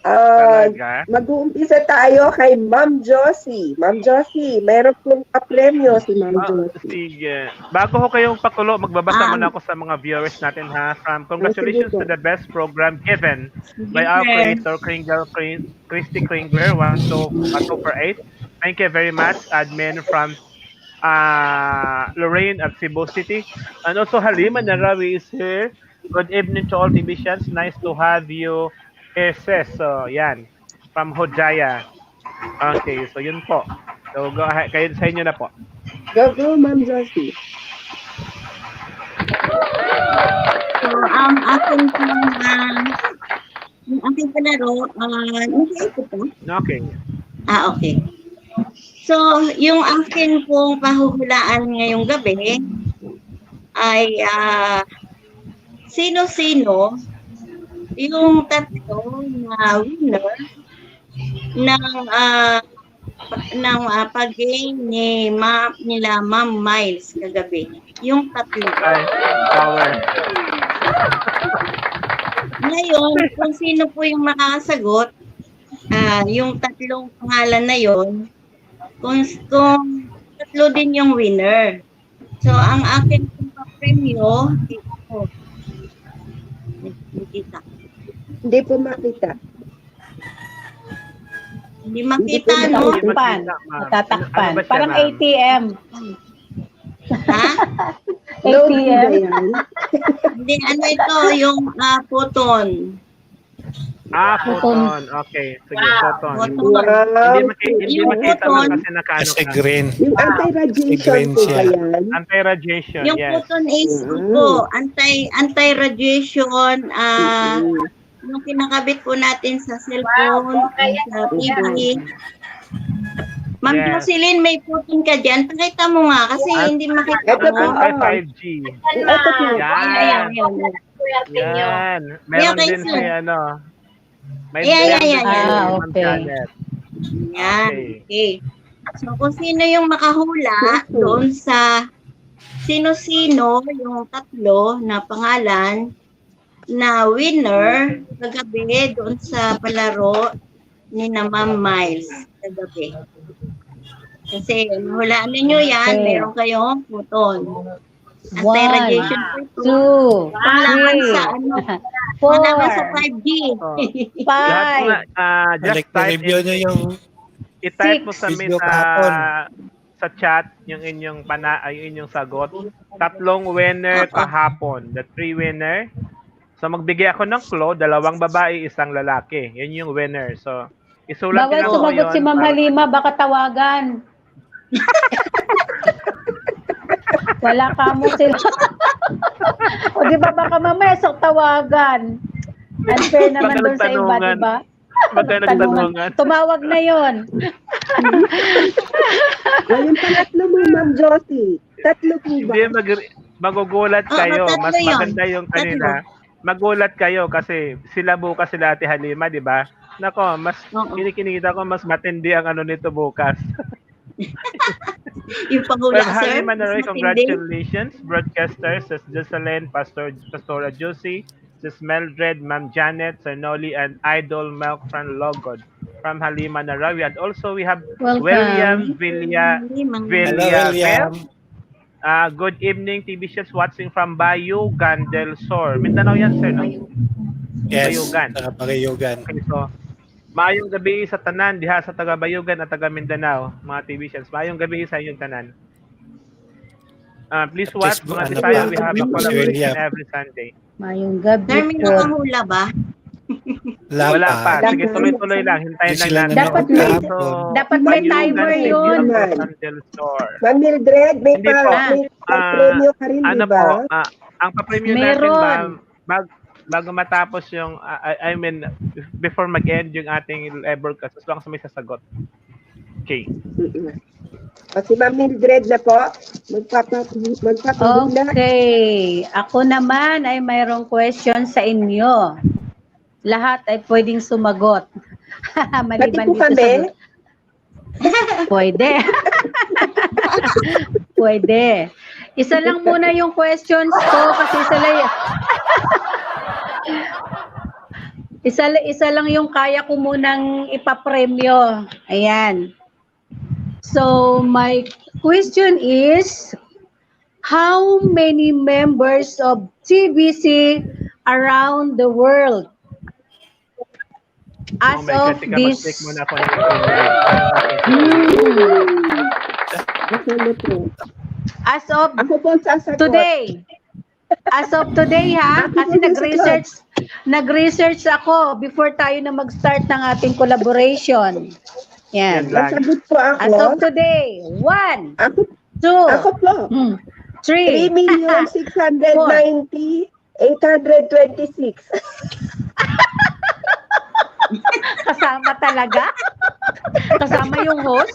Speaker 4: Talaga?
Speaker 2: Mag-uumpisa tayo kay Ma'am Josie. Ma'am Josie, meron pong papremyo si Ma'am Josie.
Speaker 4: Sige. Bago ko kayong pakulo, magbabasa muna ako sa mga viewers natin ha. Congratulations to the best program given by our creator, Christy Kringler, 128. Thank you very much, admin from Lorraine at Cebu City. And also Halima Narawi is here. Good evening to all divisions. Nice to have you here, sis. So, yan. From Hojaya. Okay, so yun po. So, go ahead. Kayo sa inyo na po.
Speaker 2: Go, Ma'am Josie.
Speaker 9: So, akin pong, yung aking palaro, nasa ko po.
Speaker 4: Okay.
Speaker 9: Okay. So, yung akin pong pahuhulaan ngayong gabi ay sino-sino yung tatlo na winner ng pag-game nila Ma'am Miles kagabi. Yung tatlo.
Speaker 4: Ay, power.
Speaker 9: Ngayon, kung sino po yung makakasagot, yung tatlong pangalan na yon, kung tatlo din yung winner. So, ang akin pong premyo, ito. Nakikita.
Speaker 2: Hindi po makita.
Speaker 9: Hindi makita, no?
Speaker 5: Tatakpan.
Speaker 4: makita, ma'am.
Speaker 5: Tatakpan.
Speaker 4: Ano ba siya,
Speaker 5: Parang
Speaker 4: ma'am?
Speaker 5: ATM.
Speaker 9: Ha?
Speaker 2: Loading ba
Speaker 5: ATM.
Speaker 2: yan?
Speaker 9: Hindi, ano ito, yung puton.
Speaker 4: Photon. Okay, sige, photon.
Speaker 9: Puton.
Speaker 2: Wow.
Speaker 4: Hindi
Speaker 9: Yung
Speaker 4: makita
Speaker 9: photon.
Speaker 4: ma'am kasi nakaano
Speaker 7: Kasi
Speaker 4: ka.
Speaker 7: green.
Speaker 2: Yung anti-radiation
Speaker 7: green
Speaker 2: po ba
Speaker 7: siya.
Speaker 2: yan?
Speaker 4: Anti-radiation,
Speaker 9: Yung
Speaker 4: yes.
Speaker 9: puton is po, anti-radiation, yung kinakabit po natin sa cellphone, sa TV. Ma'am
Speaker 4: Yes.
Speaker 9: Jocelyn, may puton ka dyan. Pakita mo nga kasi hindi makita
Speaker 2: Ito po.
Speaker 9: mo.
Speaker 4: Anti-5G.
Speaker 2: Ito po.
Speaker 4: Yan.
Speaker 9: Yan.
Speaker 4: Yan. Meron
Speaker 9: Okay,
Speaker 4: din
Speaker 9: sir.
Speaker 4: si ano. May
Speaker 9: Yeah, yeah,
Speaker 4: meron
Speaker 9: yeah,
Speaker 4: din si
Speaker 5: yeah.
Speaker 4: Ma'am
Speaker 5: Okay.
Speaker 4: Janet.
Speaker 9: Yan.
Speaker 4: Okay.
Speaker 9: Okay. So, kung sino yung makahula doon sa sino-sino yung tatlo na pangalan na winner kagabi doon sa palaro ni na Ma'am Miles kagabi. Kasi nahulaan ninyo yan,
Speaker 5: Okay.
Speaker 9: meron kayong puton.
Speaker 5: One,
Speaker 9: Anti-radiation po ito.
Speaker 5: 2,
Speaker 9: Panglaban sa
Speaker 5: 3,
Speaker 9: ano, panglaban sa
Speaker 5: 4,
Speaker 9: 5G.
Speaker 4: Oh. Lahat
Speaker 5: 5.
Speaker 4: na, just
Speaker 7: Balik na
Speaker 4: type
Speaker 7: review nyo yung
Speaker 4: i-type mo sa
Speaker 7: Video kahapon.
Speaker 4: sa chat yung inyong yung inyong sagot. Tatlong winner kahapon, the 3 winner. So magbigay ako ng clue, 2 babae, 1 lalaki. Yun yung winner. So isulat
Speaker 5: Bawal
Speaker 4: niyo lang po
Speaker 5: sumagot
Speaker 4: yun
Speaker 5: si Ma'am
Speaker 4: para-
Speaker 5: Halima, baka tawagan. Wala ka mo sila. O di ba baka mamaya sa tawagan. Unfair naman doon sa iba,
Speaker 4: Magtanungan.
Speaker 5: di ba?
Speaker 4: Magka nagtanungan.
Speaker 5: Tumawag na yon.
Speaker 2: Yung pangatlo mo, Ma'am Josie. Tatlo po ba?
Speaker 4: Hindi, magugulat kayo.
Speaker 9: tatlo
Speaker 4: Mas
Speaker 9: yun.
Speaker 4: maganda yung kanina. Magulat kayo kasi sila bukas sila Ate Halima, di ba? Nako, mas kinikinita ko mas matindi ang ano nito bukas.
Speaker 9: Yung panghula,
Speaker 4: Ma'am
Speaker 9: sir.
Speaker 4: Halima Naroy,
Speaker 9: mas matindi.
Speaker 4: congratulations. Broadcasters, Sis Jocelyn, Pastora Josie, Sis Meldred, Ma'am Janet, Sir Noli, and Idol Milk from Logod. From Halima Naroy. And also we have
Speaker 5: Welcome.
Speaker 4: William Villa.
Speaker 7: Hello,
Speaker 4: Villa.
Speaker 7: William.
Speaker 4: Good evening, TV shows watching from Bayugan del Sur. Mindanao yan, sir, no?
Speaker 7: Yes,
Speaker 4: Bayugan.
Speaker 7: Bayugan.
Speaker 4: Okay, so, maayong gabi sa tanan, diha sa taga Bayugan at taga Mindanao, mga TV shows. Maayong gabi sa inyong tanan. Please watch
Speaker 7: Facebook,
Speaker 4: mga
Speaker 7: ano
Speaker 4: design.
Speaker 7: pa?
Speaker 4: We have a
Speaker 7: Si
Speaker 4: collaboration
Speaker 7: William.
Speaker 4: every Sunday.
Speaker 5: Mayong gabi
Speaker 9: Sir, may
Speaker 5: po.
Speaker 9: nakahula ba?
Speaker 4: Wala pa.
Speaker 2: Dapat-
Speaker 4: Sige, tuloy-tuloy lang. Hintayin
Speaker 7: Hindi
Speaker 4: lang
Speaker 7: sila
Speaker 4: natin.
Speaker 5: Dapat
Speaker 7: nanonood
Speaker 5: may-
Speaker 7: kahapon.
Speaker 5: Dapat may
Speaker 4: Bayugan,
Speaker 5: timer
Speaker 4: Bayugan,
Speaker 5: yun.
Speaker 4: Bayugan del Sur.
Speaker 2: Ma'am Mildred, may
Speaker 5: Hindi po.
Speaker 2: pa-premyo ka rin,
Speaker 4: Ano
Speaker 2: di ba?
Speaker 4: po, ang pa-preview natin
Speaker 5: Meron.
Speaker 4: bago matapos yung, I mean, before mag-end yung ating broadcast, as long as may sasagot. Okay.
Speaker 2: O si Ma'am Mildred na po, magpapahula.
Speaker 5: Okay. Ako naman ay mayroong question sa inyo. Lahat ay pwedeng sumagot.
Speaker 2: Pati
Speaker 5: Maliban
Speaker 2: po
Speaker 5: dito
Speaker 2: kami.
Speaker 5: Pwede. Pwede. Isa lang muna yung questions ko kasi isa lang yung kaya ko munang ipapremyo. Ayan. So, my question is, how many members of TBC around the world? As
Speaker 4: Oh my
Speaker 5: of
Speaker 4: God, tika,
Speaker 5: this,
Speaker 4: mag-check muna ako ng
Speaker 2: Ano po?
Speaker 5: as of
Speaker 2: Ako po ang sasagot.
Speaker 5: today. As of today ha, kasi nag-research ako before tayo na mag-start ng ating collaboration. Yan.
Speaker 4: Yan lang.
Speaker 2: Nasagot po ako.
Speaker 5: As of today, 1,
Speaker 2: Ako,
Speaker 5: 2,
Speaker 2: ako po.
Speaker 5: 3.
Speaker 2: 3,690,826.
Speaker 5: Kasama talaga? Kasama yung host?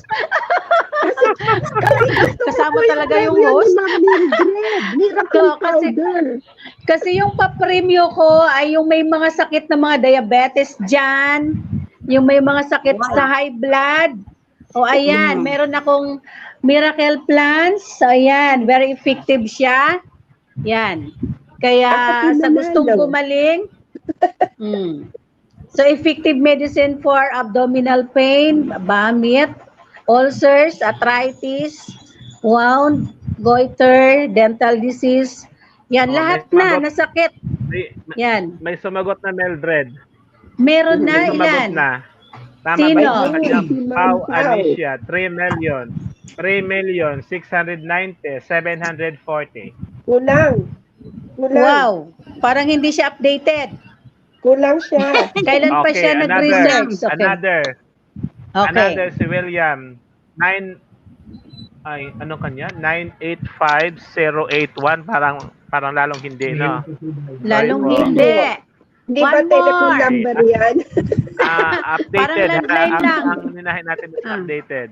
Speaker 5: Kasama talaga yung host?
Speaker 2: Miracle
Speaker 5: Kasi-
Speaker 2: powder.
Speaker 5: Kasi yung papremyo ko ay yung may mga sakit na mga diabetes dyan, yung may mga sakit sa high blood. O ayan, meron akong Miracle Plants. So ayan, very effective siya. Yan. Kaya
Speaker 2: Kapatid
Speaker 5: sa
Speaker 2: naman
Speaker 5: gustong
Speaker 2: daw.
Speaker 5: gumaling, so effective medicine for abdominal pain, vomit, ulcers, arthritis, wound, goiter, dental disease. Yan,
Speaker 4: Oh,
Speaker 5: lahat
Speaker 4: may
Speaker 5: na
Speaker 4: sumagot.
Speaker 5: nasakit.
Speaker 4: May,
Speaker 5: Yan.
Speaker 4: may sumagot na Meldred.
Speaker 5: Meron na,
Speaker 4: May sumagot
Speaker 5: ilan?
Speaker 4: na. Tama
Speaker 5: Sino?
Speaker 4: ba yung kanyang
Speaker 2: Si Ma'am
Speaker 4: Pau
Speaker 2: Pau.
Speaker 4: Alicia? 3,740,000.
Speaker 2: Kulang. Kulang.
Speaker 5: Wow, parang hindi siya updated.
Speaker 2: Kulang siya.
Speaker 5: Kailan pa siya nag-research? Okay.
Speaker 4: Another si William. 9 ay ano kanya? 985,081 parang lalong hindi, no?
Speaker 5: Lalong
Speaker 4: Sorry po.
Speaker 5: hindi.
Speaker 2: Hindi ba
Speaker 5: One
Speaker 2: telephone
Speaker 5: more.
Speaker 2: number yan?
Speaker 4: Updated.
Speaker 5: Parang landline lang.
Speaker 4: Ang ninahin natin is updated.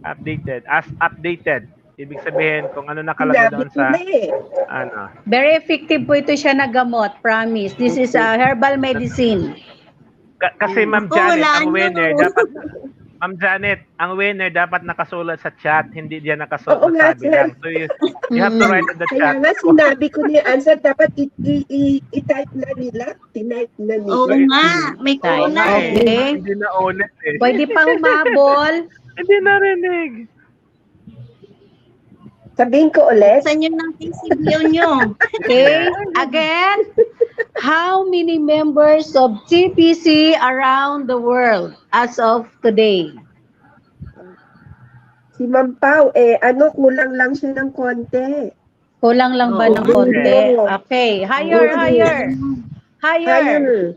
Speaker 4: Updated. As updated. Ibig sabihin kung ano nakalagay
Speaker 2: Sinabi
Speaker 4: doon
Speaker 2: ko
Speaker 4: sa
Speaker 2: na eh.
Speaker 4: ano.
Speaker 5: Very effective po ito siya na gamot, promise. This is a herbal medicine.
Speaker 4: Kasi Ma'am
Speaker 9: Oh,
Speaker 4: Janet,
Speaker 9: wala
Speaker 4: ang
Speaker 9: na.
Speaker 4: winner dapat Ma'am Janet, ang winner dapat nakasulat sa chat, hindi diyan nakasulat
Speaker 2: Oo nga,
Speaker 4: sa sabi lang.
Speaker 2: sir.
Speaker 4: So you have to write in the
Speaker 2: Kaya
Speaker 4: chat.
Speaker 2: nga sinabi ko na yung answer, dapat i-type na nila. Tinype na nila.
Speaker 9: Oo nga, may corona eh.
Speaker 5: Okay.
Speaker 4: Hindi na ulit eh.
Speaker 5: Pwede pa humabol.
Speaker 4: Hindi narinig.
Speaker 2: Sabihin ko ulit.
Speaker 9: Saan yun ng PCBO nyo?
Speaker 5: Okay. Again, how many members of TPC around the world as of today?
Speaker 2: Si Ma'am Pau, kulang lang siya ng konti.
Speaker 5: Kulang lang ba ng konti? Okay. Higher, higher. Higher.
Speaker 2: Higher.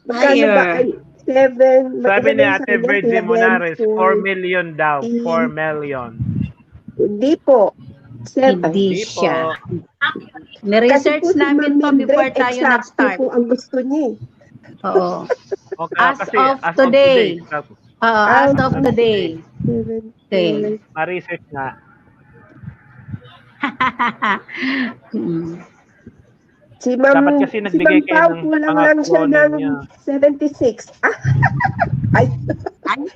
Speaker 2: Magkano
Speaker 9: Higher.
Speaker 2: ba? Ay, 7.
Speaker 4: Sabi ni Ate Virgin Monares, 4 million daw. 4 million.
Speaker 2: Hindi po. 7.
Speaker 5: Hindi
Speaker 4: Hindi po.
Speaker 5: siya. Ni-research namin to before tayo nag-start.
Speaker 2: po ang gusto niya.
Speaker 5: Oo.
Speaker 4: Okay,
Speaker 5: As
Speaker 4: kasi
Speaker 5: of
Speaker 4: as
Speaker 5: today.
Speaker 4: Of today.
Speaker 5: As of today.
Speaker 2: 7.
Speaker 5: Okay.
Speaker 4: Ma-research nga.
Speaker 5: Mm.
Speaker 2: Si Ma'am,
Speaker 4: Dapat kasi nagbigay
Speaker 2: si Ma'am
Speaker 4: kayo
Speaker 2: Pau,
Speaker 4: ng
Speaker 2: kulang
Speaker 4: mga
Speaker 2: lang siya
Speaker 4: acronym
Speaker 2: ng
Speaker 4: niya.
Speaker 2: 76. Ay,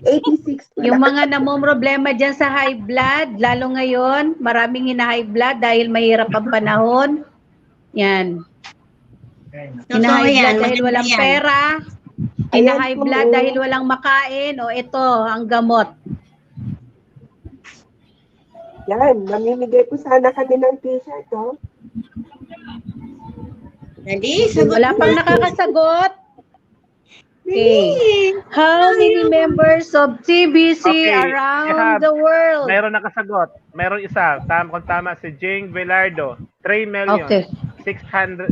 Speaker 2: 86 pala.
Speaker 5: Yung mga namumroblema dyan sa high blood, lalo ngayon, maraming hina-high blood dahil mahirap ang panahon. Yan. Hina-high blood dahil walang pera. Hina-high
Speaker 2: po,
Speaker 5: blood
Speaker 2: oh.
Speaker 5: dahil walang makain. O ito, ang gamot.
Speaker 2: Yan, mamimigay po sana kami ng t-shirt, oh.
Speaker 9: Dali, sagot
Speaker 5: Wala pang
Speaker 9: na.
Speaker 5: nakakasagot. Okay. How many members of TBC
Speaker 4: Okay,
Speaker 5: around the world?
Speaker 4: Mayroon nakasagot. Mayroon isa. Kung tama si Jing Velardo. 3 million.
Speaker 5: Okay.
Speaker 4: 690.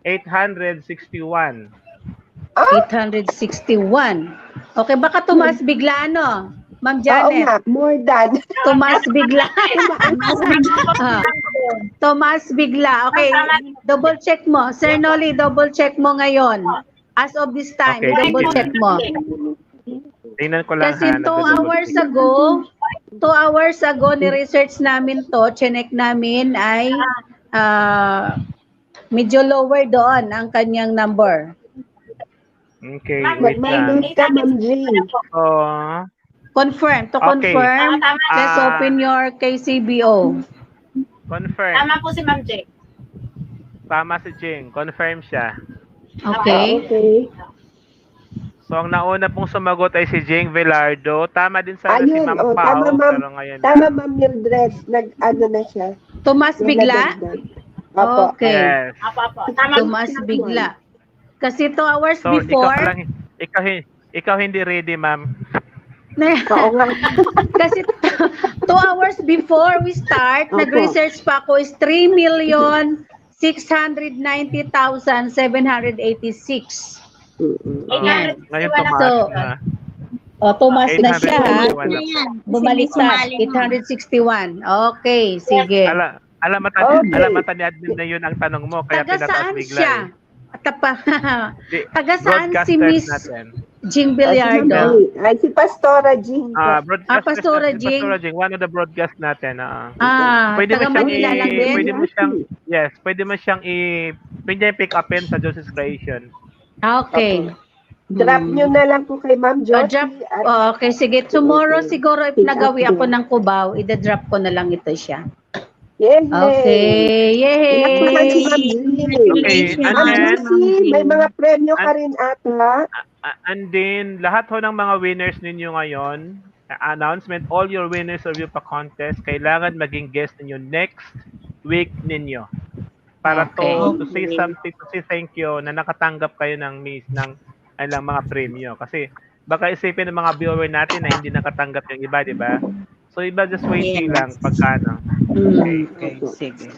Speaker 4: 861.
Speaker 5: 861. Okay, baka tumaas bigla, no? Ma'am
Speaker 2: Oo
Speaker 5: Janet,
Speaker 2: nga, more than.
Speaker 5: tumaas bigla. Ah, tumaas bigla. Okay, double check mo. Sir Noli, double check mo ngayon. As of this time,
Speaker 4: Okay.
Speaker 5: double check mo.
Speaker 4: Tingnan ko lang
Speaker 5: Kasi
Speaker 4: ha.
Speaker 5: 2 hours ago, ni-research namin to, chinek namin ay medyo lower doon ang kanyang number.
Speaker 4: Okay, wait lang.
Speaker 2: Mag-minute ka, Ma'am Jean.
Speaker 4: Oh,
Speaker 5: Confirm. To
Speaker 4: Okay.
Speaker 5: confirm, let's
Speaker 4: Ah.
Speaker 5: open your KCBO.
Speaker 4: confirm.
Speaker 6: Tama po si Ma'am Jake.
Speaker 4: Tama si Jing. Confirm siya.
Speaker 5: Okay.
Speaker 2: Okay.
Speaker 4: So, ang nauna pong sumagot ay si Jing Velardo. Tama din sana si
Speaker 2: Ayun,
Speaker 4: Ma'am
Speaker 2: oh,
Speaker 4: Pao.
Speaker 2: tama, Ma'am.
Speaker 4: Pero ngayon,
Speaker 2: Tama, Ma'am Mildred. Nag-ano na siya.
Speaker 5: Tumas bigla?
Speaker 2: Opo.
Speaker 5: Okay.
Speaker 4: yes.
Speaker 6: Apo. Tama po
Speaker 5: Tumas
Speaker 6: si Ma'am
Speaker 5: bigla. Kasi 2 hours
Speaker 4: So,
Speaker 5: before,
Speaker 4: ikaw hindi ready, ma'am.
Speaker 2: Oo nga.
Speaker 5: kasi 2 hours before we start,
Speaker 2: Opo.
Speaker 5: nag-research pa ako is 3,690,786.
Speaker 4: Ngayon tumaas
Speaker 5: So,
Speaker 4: na.
Speaker 5: Tumas na siya, ha?
Speaker 4: 861 na.
Speaker 5: Bumaliktad, 861. Okay, sige.
Speaker 4: Alamatan ni admin na yun ang tanong mo, kaya
Speaker 5: Taga
Speaker 4: pinataas
Speaker 5: saan
Speaker 4: bigla.
Speaker 5: siya? Taga saan si
Speaker 4: Broadcasters
Speaker 5: Miss
Speaker 4: natin.
Speaker 5: Jing Villardo?
Speaker 2: Ay, si Pastora Jean.
Speaker 5: Pastora Jing.
Speaker 4: Pastora Jing, one of the broadcast natin.
Speaker 5: Taga Manila lang din?
Speaker 4: Pwede mo siyang pick upin sa Joseph's Creation.
Speaker 5: Okay.
Speaker 2: Drop nyo na lang po kay Ma'am Josie.
Speaker 5: Okay, sige. Tomorrow siguro if nagawi ako ng Cubao, ida-drop ko na lang ito siya.
Speaker 2: Yay!
Speaker 5: Okay.
Speaker 2: Nakapagay si Ma'am
Speaker 5: Yay!
Speaker 2: Jean.
Speaker 4: Okay, and
Speaker 2: Ma'am
Speaker 4: then,
Speaker 2: Josie, may mga premyo ka rin ata.
Speaker 4: and then, lahat ho ng mga winners ninyo ngayon, announcement, all your winners of Yupa Contest, kailangan maging guest ninyo next week ninyo. Para
Speaker 5: Okay.
Speaker 4: to say something, to say thank you na nakatanggap kayo ng lang mga premyo. Kasi baka isipin ng mga viewer natin na hindi nakatanggap yung iba, di ba? So iba just waiting lang pagkano.
Speaker 5: Okay, sige.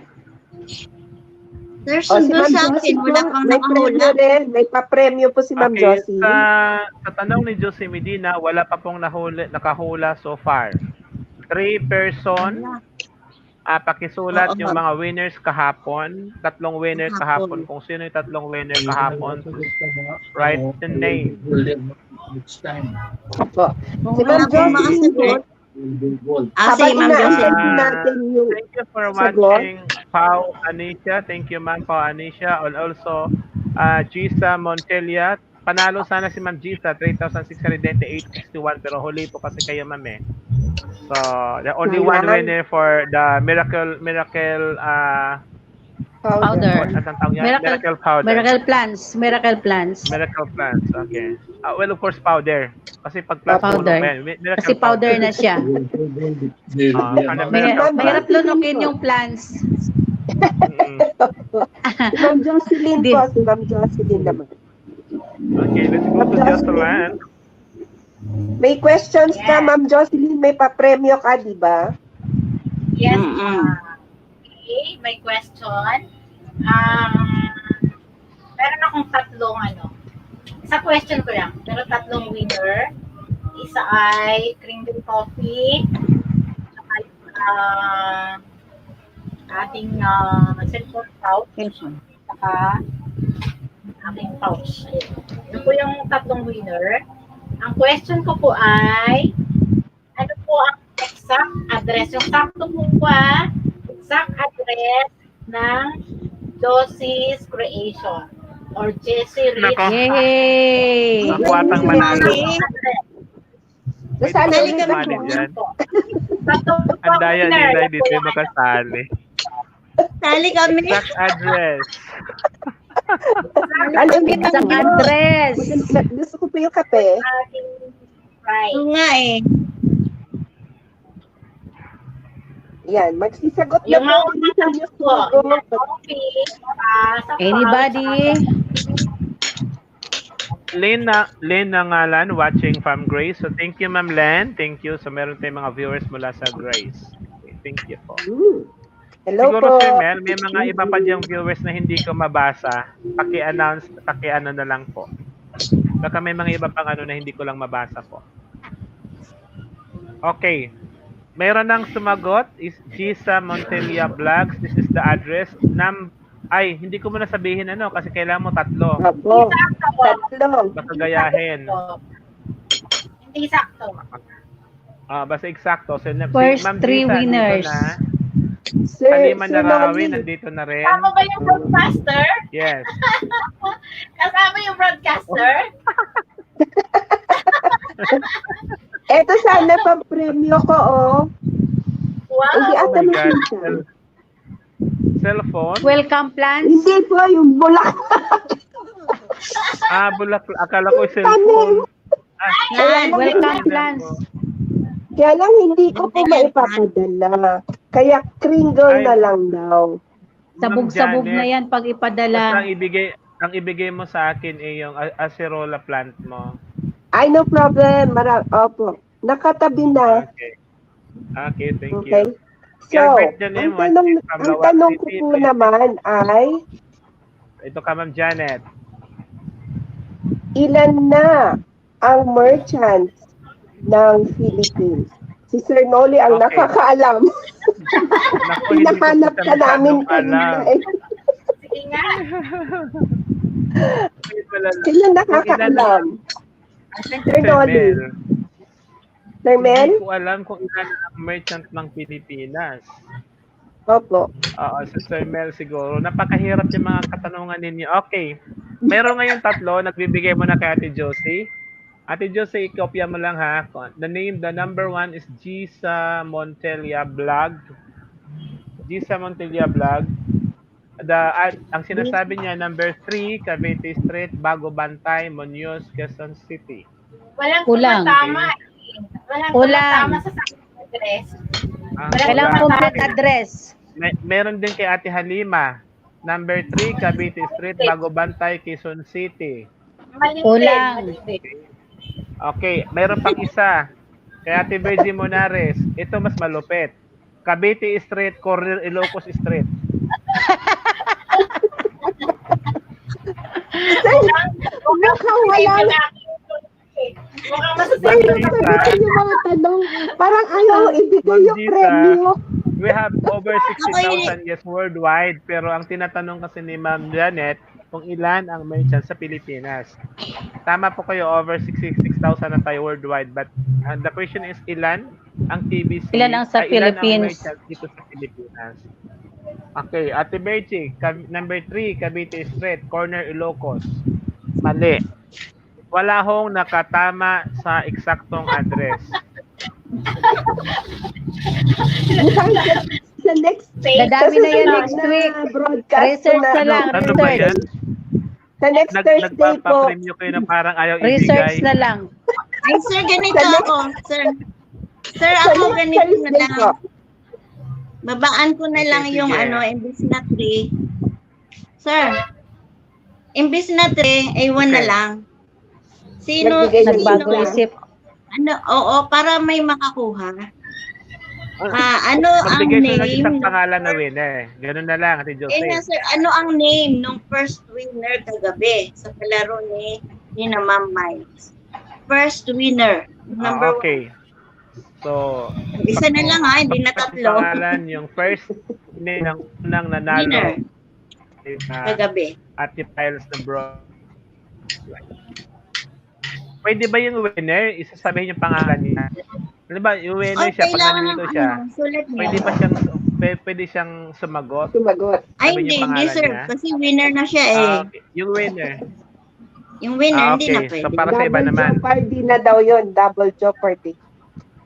Speaker 9: Sir,
Speaker 2: O, si
Speaker 9: sundo
Speaker 2: Ma'am
Speaker 9: sa
Speaker 2: Josie
Speaker 9: akin, wala
Speaker 2: po,
Speaker 9: pang
Speaker 2: may premyo
Speaker 9: nakahula.
Speaker 2: rin. May papremyo po si Ma'am
Speaker 4: Okay,
Speaker 2: Josie.
Speaker 4: sa tanong ni Josie Medina, wala pa pong nakahula so far. 3 person, pakisulat yung mga winners kahapon. 3 winner kahapon. Kung sino yung 3 winner kahapon, write the name.
Speaker 2: Opo.
Speaker 9: Kung
Speaker 2: Si
Speaker 9: wala
Speaker 2: Ma'am
Speaker 9: pong
Speaker 2: Josie,
Speaker 9: makasagot,
Speaker 2: habang
Speaker 9: si Ma'am Josie.
Speaker 2: inaantay po natin yung
Speaker 4: Thank you for
Speaker 2: sagot.
Speaker 4: watching, Pau Anisha. Thank you, Ma'am Pau Anisha. And also, Gisa Montelia. Panalo sana si Ma'am Gisa, 3,688.61. Pero huli po kasi kayo, Ma'am eh. So, the only one
Speaker 2: Sayang.
Speaker 4: winner for the miracle
Speaker 5: Powder.
Speaker 4: what ang tawag yan? Miracle powder.
Speaker 5: Miracle plants. Miracle plants.
Speaker 4: Miracle plants. Okay. Well, of course, powder. Kasi pag plus
Speaker 5: Powder.
Speaker 4: miracle
Speaker 5: Kasi powder na siya.
Speaker 4: Ano, miracle
Speaker 5: Mahirap
Speaker 4: plant.
Speaker 5: lunukin yung plants.
Speaker 4: Mm.
Speaker 2: Si Ma'am Jocelyn
Speaker 5: Di-
Speaker 2: po. Si Ma'am Jocelyn naman.
Speaker 4: Okay, let's go to Jocelyn.
Speaker 2: May questions ka, Ma'am Jocelyn. May papremyo ka, di ba?
Speaker 6: Yes.
Speaker 9: Mm-mm.
Speaker 6: Okay, may question. Meron akong tatlong Isa question ko lang. Pero tatlong winner. Isa ay Kringle Coffee. Saka ating cellphone pouch. Saka aking pouch. Ayun. Yun po yung tatlong winner. Ang question ko po ay, ano po ang exact address? Yung sakto po exact address ng Josie's Creation or Jessie Rich.
Speaker 4: Nako.
Speaker 5: Yay!
Speaker 4: Nakuwatang manalo.
Speaker 2: Nasaan
Speaker 4: Pwede
Speaker 2: ulit
Speaker 4: ka
Speaker 2: ako?
Speaker 4: sumali dyan.
Speaker 6: Tatlong
Speaker 4: Ang daya
Speaker 6: winner.
Speaker 4: nila, hindi tayo makasali.
Speaker 9: Sali kami.
Speaker 4: Exact address.
Speaker 2: Alam mo,
Speaker 5: Isang address.
Speaker 2: gusto ko po yung kape.
Speaker 6: Ating prize.
Speaker 9: Oo nga eh.
Speaker 2: Yan, magsisagot na
Speaker 6: Yung
Speaker 2: po.
Speaker 6: mga
Speaker 2: Bilisan niyo
Speaker 6: po,
Speaker 2: sumagot.
Speaker 6: coffee, sa
Speaker 5: Anybody?
Speaker 4: Len na ngalan, watching from Grace. So thank you, Ma'am Len. Thank you. So meron tayong mga viewers mula sa Grace. Okay, thank you po.
Speaker 2: Hello
Speaker 4: Siguro,
Speaker 2: po.
Speaker 4: Sir Mel, may mga iba pa diyang viewers na hindi ko mabasa. Paki-announce, paki-ano na lang po. Baka may mga iba pang na hindi ko lang mabasa po. Okay. Mayroon nang sumagot is Gisa Montelia Vlogs. This is the address. Ay, hindi ko muna sabihin kasi kailangan mo 3.
Speaker 2: Opo. Tatlo.
Speaker 4: Baka gayahin.
Speaker 6: Hindi sakto.
Speaker 4: Basta eksakto. So,
Speaker 5: First
Speaker 4: Ma'am
Speaker 5: 3
Speaker 4: Gisa,
Speaker 5: winners.
Speaker 4: nandito na.
Speaker 2: Sir,
Speaker 4: Halima
Speaker 2: Sir
Speaker 4: Narawi,
Speaker 2: Noli.
Speaker 4: nandito na rin.
Speaker 6: Kasama ba yung broadcaster?
Speaker 4: Yes.
Speaker 6: Kasama yung broadcaster?
Speaker 2: Eto sana pang premyo ko, oh. Hindi
Speaker 6: Wow.
Speaker 2: ata
Speaker 4: Oh my God.
Speaker 2: makita.
Speaker 4: Cellphone?
Speaker 5: Welcome plants.
Speaker 2: Hindi po, yung bulak.
Speaker 4: Bulak. Akala ko cellphone.
Speaker 5: Yan, welcome plants.
Speaker 2: Kaya lang hindi ko po maipapadala. Kaya kringle
Speaker 4: Ay.
Speaker 2: na lang daw.
Speaker 5: Sabog-sabog
Speaker 4: Janet,
Speaker 5: na yan pag
Speaker 4: Basta
Speaker 5: ipadala.
Speaker 4: ang ibigay mo sa akin yung acerola plant mo.
Speaker 2: Ay, no problem. Opo. Nakatabi na.
Speaker 4: Okay. Okay, thank
Speaker 2: Okay.
Speaker 4: you.
Speaker 2: So,
Speaker 4: Albert Janem, watching from
Speaker 2: ang
Speaker 4: Lawak
Speaker 2: tanong ko
Speaker 4: City,
Speaker 2: po
Speaker 4: please.
Speaker 2: naman ay,
Speaker 4: Ito ka, Ma'am Janet.
Speaker 2: ilan na ang merchants ng Philippines? Si Sir Noli ang
Speaker 4: Okay.
Speaker 2: nakakaalam.
Speaker 4: Naku, hindi ko
Speaker 2: Hinahanap
Speaker 4: siya
Speaker 2: ka namin
Speaker 4: masyadong alam.
Speaker 2: kanina eh.
Speaker 6: Sige nga.
Speaker 4: Hindi pala-
Speaker 2: Sino nakakaalam?
Speaker 4: I think
Speaker 2: Sir
Speaker 4: Sir
Speaker 2: Noli.
Speaker 4: Mel.
Speaker 2: Sir Mel?
Speaker 4: Hindi ko alam kung ilan ang merchant ng Pilipinas.
Speaker 2: Opo.
Speaker 4: Oo, sa Sir Mel siguro. Napakahirap yung mga katanungan ninyo. Okay. Meron ngayon 3, nagbibigay mo na kay Ate Josie. Ate Josie, ikopya mo lang ha. The number 1 is Gisa Montelia Vlog. Gisa Montelia Vlog. Ang sinasabi niya, number 3, Cavite Street, Bago Bantay, Muñoz, Quezon City.
Speaker 6: Walang
Speaker 5: Kulang.
Speaker 6: tumatama. Walang
Speaker 5: Kulang.
Speaker 6: tumatama sa address.
Speaker 5: Kailangan complete address.
Speaker 4: Meron din kay Ate Halima. Number 3, Cavite Street, Bago Bantay, Quezon City.
Speaker 6: Mali
Speaker 5: Kulang.
Speaker 6: din.
Speaker 4: Okay, mayroon pang isa. Kaya Ate Virgie Monares, ito mas malupit. Cavite Street, corner Ilocos Street.
Speaker 2: Mukhang wala na.
Speaker 6: Mukhang
Speaker 2: Sir,
Speaker 6: masasabi.
Speaker 2: sagutin yung mga tanong. Parang ayaw ibigay yung
Speaker 4: Ma'am Gisa,
Speaker 2: premyo.
Speaker 4: we have over 60,000 yes worldwide, pero ang tinatanong kasi ni Ma'am Janet kung ilan ang merchants sa Pilipinas. Tama po kayo, over 66,000 na tayo worldwide, but the question is ilan ang TBC?
Speaker 5: Ilan ang sa
Speaker 4: ilan
Speaker 5: Philippines?
Speaker 4: ang merchants dito sa Pilipinas? Okay, Ate Virgie, number 3, Cavite Street, corner Ilocos. Mali. Wala hong nakatama sa eksaktong address.
Speaker 2: Mukhang sa next
Speaker 5: Dadami na yan next week.
Speaker 2: broadcast
Speaker 5: Research na lang,
Speaker 4: Ano ba yan?
Speaker 5: research.
Speaker 2: Sa next Thursday po.
Speaker 4: Nagpapapremyo kayo na parang ayaw
Speaker 5: Research
Speaker 4: ibigay.
Speaker 5: na lang.
Speaker 9: Ay, sir, ganito
Speaker 2: Sa next-
Speaker 9: ako. Sir, sir,
Speaker 2: Sa
Speaker 9: ako
Speaker 2: next
Speaker 9: ganito na
Speaker 2: Thursday
Speaker 9: lang.
Speaker 2: po.
Speaker 9: Babaan ko na
Speaker 4: Okay,
Speaker 9: lang yung
Speaker 4: sige.
Speaker 9: imbis na 3. Sir, imbis na 3, ay 1 na
Speaker 4: Okay.
Speaker 9: lang. Sino,
Speaker 2: Nagbigay ng
Speaker 5: Nagbago
Speaker 2: Sino?
Speaker 5: isip.
Speaker 9: oo, para may makakuha. Ano ang
Speaker 4: Magbigay siya ng
Speaker 9: name?
Speaker 4: isang pangalan na winner. Ganun na lang, Ate
Speaker 9: Nga,
Speaker 4: Jose.
Speaker 9: sir, ano ang name ng first winner kagabi sa palaro ni na Ma'am Miles? First winner. Number
Speaker 4: Okay. So,
Speaker 9: 1. Isa na lang ha, hindi na
Speaker 4: ang
Speaker 9: tatlo.
Speaker 4: pangalan, yung first name ng unang nanalo.
Speaker 9: Winner
Speaker 4: Uh,
Speaker 9: kagabi.
Speaker 4: Ate Piles na bro. Pwede ba yung winner, isasabihin yung pangalan niya? Ano ba, yung winner siya, pag
Speaker 9: kailangan
Speaker 4: nandito
Speaker 9: ng
Speaker 4: siya,
Speaker 9: sulat niya.
Speaker 4: pwede siyang sumagot?
Speaker 2: Sumagot.
Speaker 9: Ay,
Speaker 4: sabihin
Speaker 9: hindi,
Speaker 4: yung
Speaker 9: hindi
Speaker 4: pangalan
Speaker 9: sir.
Speaker 4: niya?
Speaker 9: Kasi winner na siya eh.
Speaker 4: Okay. Yung winner.
Speaker 9: Yung winner, hindi na
Speaker 4: Okay.
Speaker 9: pwede.
Speaker 4: So, para sa iba
Speaker 2: Double
Speaker 4: naman.
Speaker 2: Jeopardy na daw yun. Double Jeopardy.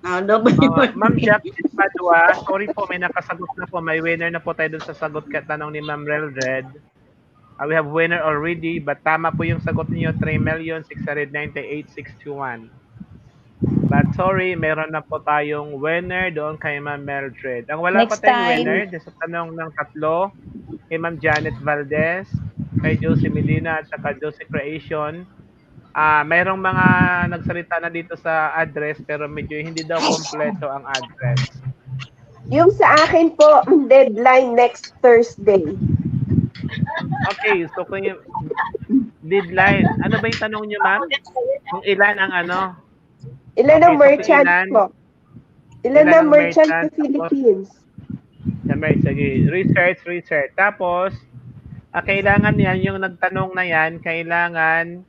Speaker 9: Double
Speaker 4: Ma'am Jack Padua, sorry po, may nakasagot na po. May winner na po tayo dun sa sagot tanong ni Ma'am Reldred. We have winner already, but tama po yung sagot niyo, 3,698,621. But sorry, meron na po tayong winner doon kay Ma'am Mildred. Ang wala
Speaker 5: Next
Speaker 4: pa tayong
Speaker 5: time.
Speaker 4: winner, dun sa tanong ng tatlo, kay Ma'am Janet Valdez, kay Josie Medina, at saka Josie Creation. Mayroong mga nagsalita na dito sa address, pero medyo hindi daw kompleto ang address.
Speaker 2: Yung sa akin po, deadline next Thursday.
Speaker 4: Okay, so kung yung deadline, ano ba yung tanong niyo, ma'am? Kung ilan ang ano?
Speaker 2: Ilan ang
Speaker 4: Okay, so
Speaker 2: merchant
Speaker 4: ilan-
Speaker 2: po? Ilan
Speaker 4: ilan
Speaker 2: ang
Speaker 4: ang
Speaker 2: merchant
Speaker 4: merchant?
Speaker 2: sa Philippines?
Speaker 4: Sige, research. Tapos, kailangan yan, yung nagtanong na yan, kailangan,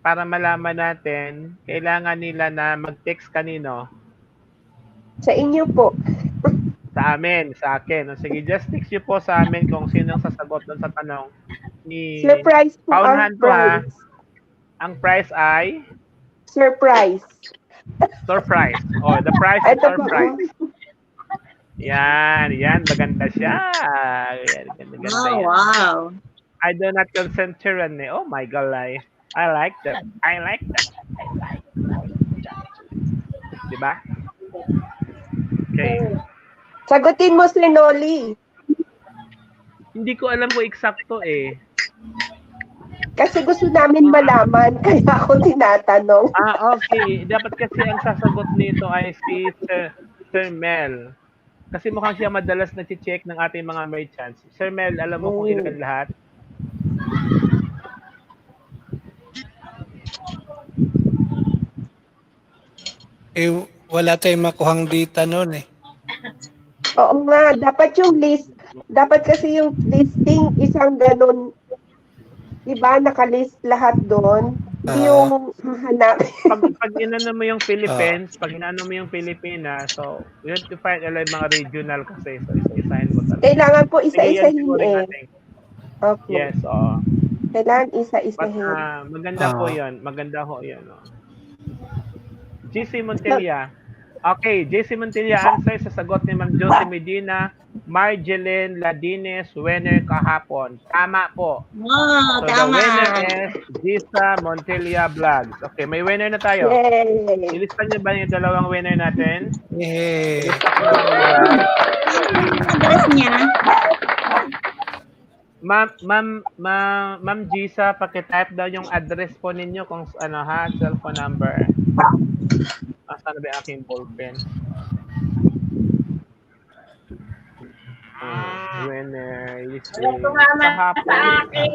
Speaker 4: para malaman natin, kailangan nila na mag-text kanino?
Speaker 2: Sa inyo po.
Speaker 4: Sa amin, sa akin. O, sige, just text nyo po sa amin kung sino ang sasagot doon sa tanong ni...
Speaker 2: Surprise po ang
Speaker 4: Paunahan ko, ha?
Speaker 2: prize.
Speaker 4: Ang prize ay
Speaker 2: Surprise.
Speaker 4: surprise. Oh, the prize is
Speaker 2: Ito po.
Speaker 4: surprise. Yan, maganda siya. Yan, ganda
Speaker 9: Oh,
Speaker 4: yan.
Speaker 9: wow.
Speaker 4: I do not consent tyranny. Oh my God, I like that. Diba? Okay.
Speaker 2: Sagutin mo si Noli.
Speaker 4: Hindi ko alam kung eksakto eh.
Speaker 2: Kasi gusto namin malaman, kaya ako tinatanong.
Speaker 4: Okay. Dapat kasi ang sasagot nito ay si Sir Mel. Kasi mukhang siya madalas nag-check ng ating mga merchants. Sir Mel, alam mo kung ilan lahat?
Speaker 7: Wala tayong makuhang data noon eh.
Speaker 2: Oo nga, dapat yung list, dapat kasi yung listing isang ganun, diba, nakalist lahat doon, yung hahanapin.
Speaker 4: Pag inano mo yung Philippines, pag inano mo yung Pilipinas, so you have to find mga regional kasi. So isa-isahin mo talaga.
Speaker 2: Kailangan po
Speaker 4: Sige, yan
Speaker 2: isa-isahin
Speaker 4: siguro
Speaker 2: eh.
Speaker 4: natin.
Speaker 2: Okay.
Speaker 4: Yes, oo.
Speaker 2: Kailangan
Speaker 4: But
Speaker 2: isa-isahin.
Speaker 4: maganda po yun. Maganda ho yun. Oh. JC Montilla. Okay, JC Montilla answer sa sagot ni Ma'am Josie Medina, Marjeline Ladines, winner kahapon. Tama po.
Speaker 9: Wow,
Speaker 4: So the
Speaker 9: tama.
Speaker 4: winner is Gisa Montilla Vlogs. Okay, may winner na tayo.
Speaker 2: Yay!
Speaker 4: Ilistan niyo ba yung dalawang winner natin?
Speaker 7: Eh,
Speaker 9: Ang address niya.
Speaker 4: Ma'am Gisa, paki-type daw yung address po ninyo kung ano ha, cellphone number. Asan na ba yung aking ballpen? Winner is kahapon.
Speaker 6: Sa akin.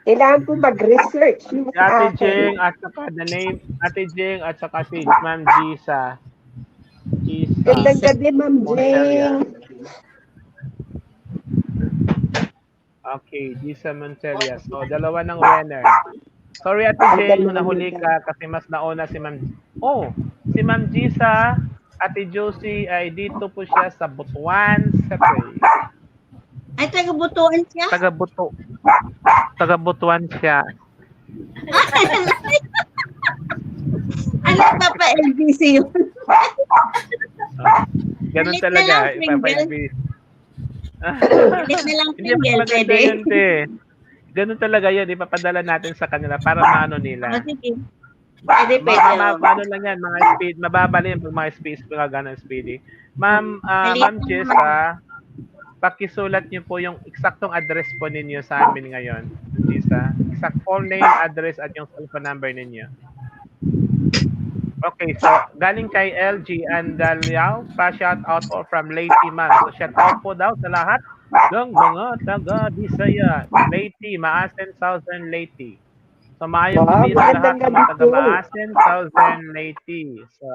Speaker 2: Kailangan po mag-research. Yung
Speaker 4: Si Ate
Speaker 2: sa akin.
Speaker 4: Jing at saka the name, Ate Jing at saka si Ma'am Gisa.
Speaker 2: Gandang gabi, Ma'am Jing.
Speaker 4: Okay, Gisa Montelia. So, dalawa ng winner. Sorry, Ate Jing, nahuli ka kasi mas nauna si Ma'am. Oh, si Ma'am Gisa, Ate Josie ay dito po siya sa Butuan, City.
Speaker 9: Ay, taga-butuan siya?
Speaker 4: Taga-Butuan siya.
Speaker 9: Ano pa pa LBC yun?
Speaker 4: Ganun
Speaker 9: Galit na
Speaker 4: talaga.
Speaker 9: lang, Pringle. Galit na lang,
Speaker 4: Hindi pa
Speaker 9: Pringle.
Speaker 4: maganda
Speaker 9: Pwede?
Speaker 4: yun, te. Ganun talaga yun. Ipapadala natin sa kanila para maano
Speaker 9: O,
Speaker 4: nila.
Speaker 9: sige. Pwede, pwede.
Speaker 4: Paano lang yan, mga speed, mababali yung mga space, mga ganun speedy. Ma'am Jessa, pakisulat niyo po yung eksaktong address po ninyo sa amin ngayon. Jessa, exact full name, address, at yung cellphone number ninyo. Okay, so galing kay LG and Daliao, pa-shout out po from Leyte, ma'am. So shout out po daw sa lahat ng mga taga-Bisaya. Leyte, Maasen, Southern Leyte. So maayong gabi sa lahat ng mga taga-Maasen, Southern Leyte. So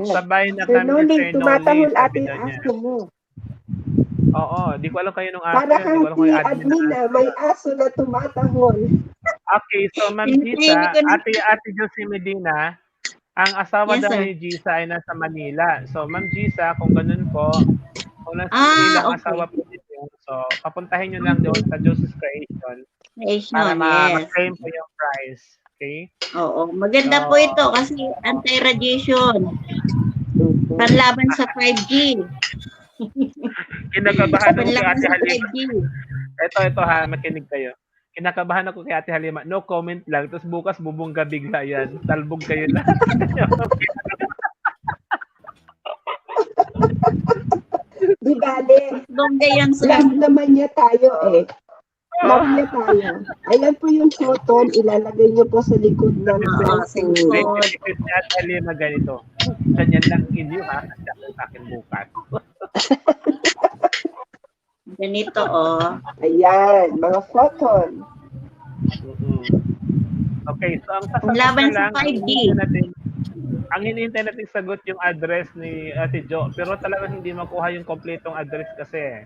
Speaker 4: sabay na
Speaker 2: Sir
Speaker 4: kami,
Speaker 2: Noling,
Speaker 4: Sir Noli,
Speaker 2: tumatahol
Speaker 4: sabi
Speaker 2: ating
Speaker 4: daw niya.
Speaker 2: aso mo.
Speaker 4: Oo, di ko alam kayo nung
Speaker 2: Para
Speaker 4: aso, di ko alam
Speaker 2: kang
Speaker 4: kung
Speaker 2: si
Speaker 4: yung admin
Speaker 2: admin
Speaker 4: na.
Speaker 2: na may aso na tumatahol.
Speaker 4: Okay, so Ma'am Gisa, Ate Josie Medina, ang asawa
Speaker 9: Yes,
Speaker 4: daw
Speaker 9: sir.
Speaker 4: ni Gisa ay nasa Manila. So Ma'am Gisa, kung ganun po, kung nasa
Speaker 9: Ah,
Speaker 4: Manila ang
Speaker 9: okay.
Speaker 4: asawa po ninyo, so papuntahin nyo lang doon sa Josie's Creation
Speaker 9: Creation,
Speaker 4: para
Speaker 9: yes.
Speaker 4: ma-claim po yung prize. Okay?
Speaker 9: Oo, maganda
Speaker 4: So,
Speaker 9: po ito kasi anti-radiation. Panlaban sa 5G.
Speaker 4: Kinakabahan ako kay
Speaker 9: Panlaban
Speaker 4: Ate
Speaker 9: sa
Speaker 4: Halima.
Speaker 9: 5G.
Speaker 4: Ito ha, makinig kayo. Kinakabahan ako kay Ate Halima. No comment lang. Tapos bukas bubungga bigla yan. Talbog kayo lang.
Speaker 2: Di bale,
Speaker 9: Bongga yan sa
Speaker 2: love naman niya tayo eh. Love niya tayo. Ayan po yung photon, ilalagay niyo po sa likod ng cellphone.
Speaker 4: Wait, si Ate Halima ganito. Ganyan lang inyo ha. Kasi ako sa akin bukas.
Speaker 9: ganito, oh.
Speaker 2: Ayan, mga photon.
Speaker 4: Okay, so ang sasagot
Speaker 9: Laban
Speaker 4: na lang,
Speaker 9: sa 5G.
Speaker 4: ang hinihintay natin sagot yung address ni Ate Jo, pero talagang hindi makuha yung kompletong address kasi.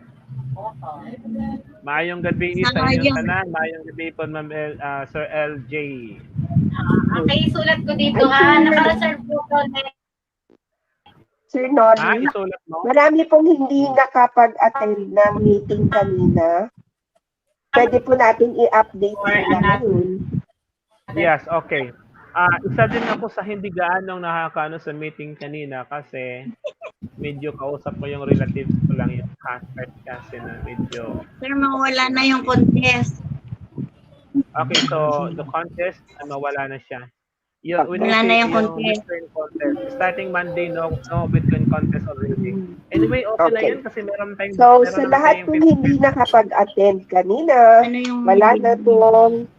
Speaker 4: Maayong gabi sa inyong
Speaker 9: Sayang.
Speaker 4: tanan, maayong gabi po Ma'am Sir LJ.
Speaker 6: Okay, isulat ko dito ha. Naka-reserve po ko.
Speaker 2: Sir
Speaker 4: Ha,
Speaker 2: Noli,
Speaker 4: isulat mo?
Speaker 2: marami pong hindi nakapag-attend ng meeting kanina. Pwede po natin i-update sila ngayon.
Speaker 4: Yes, okay. Isa din ako sa hindi gaanong nakakaano sa meeting kanina kasi medyo kausap ko yung relatives ko lang yung husband kasi na medyo.
Speaker 9: Sir, mawala na yung contest.
Speaker 4: Okay, so the contest, mawala na siya.
Speaker 9: Wala na yung contest.
Speaker 4: Bitcoin contest. Starting Monday, no Bitcoin contest already. Anyway, okay lang
Speaker 2: Okay.
Speaker 4: yun kasi meron tayong.
Speaker 2: So,
Speaker 4: meron
Speaker 2: sa
Speaker 4: naman
Speaker 2: lahat
Speaker 4: tayong
Speaker 2: po hindi nakapag-attend kanina,
Speaker 9: Ano yung...
Speaker 2: wala na pong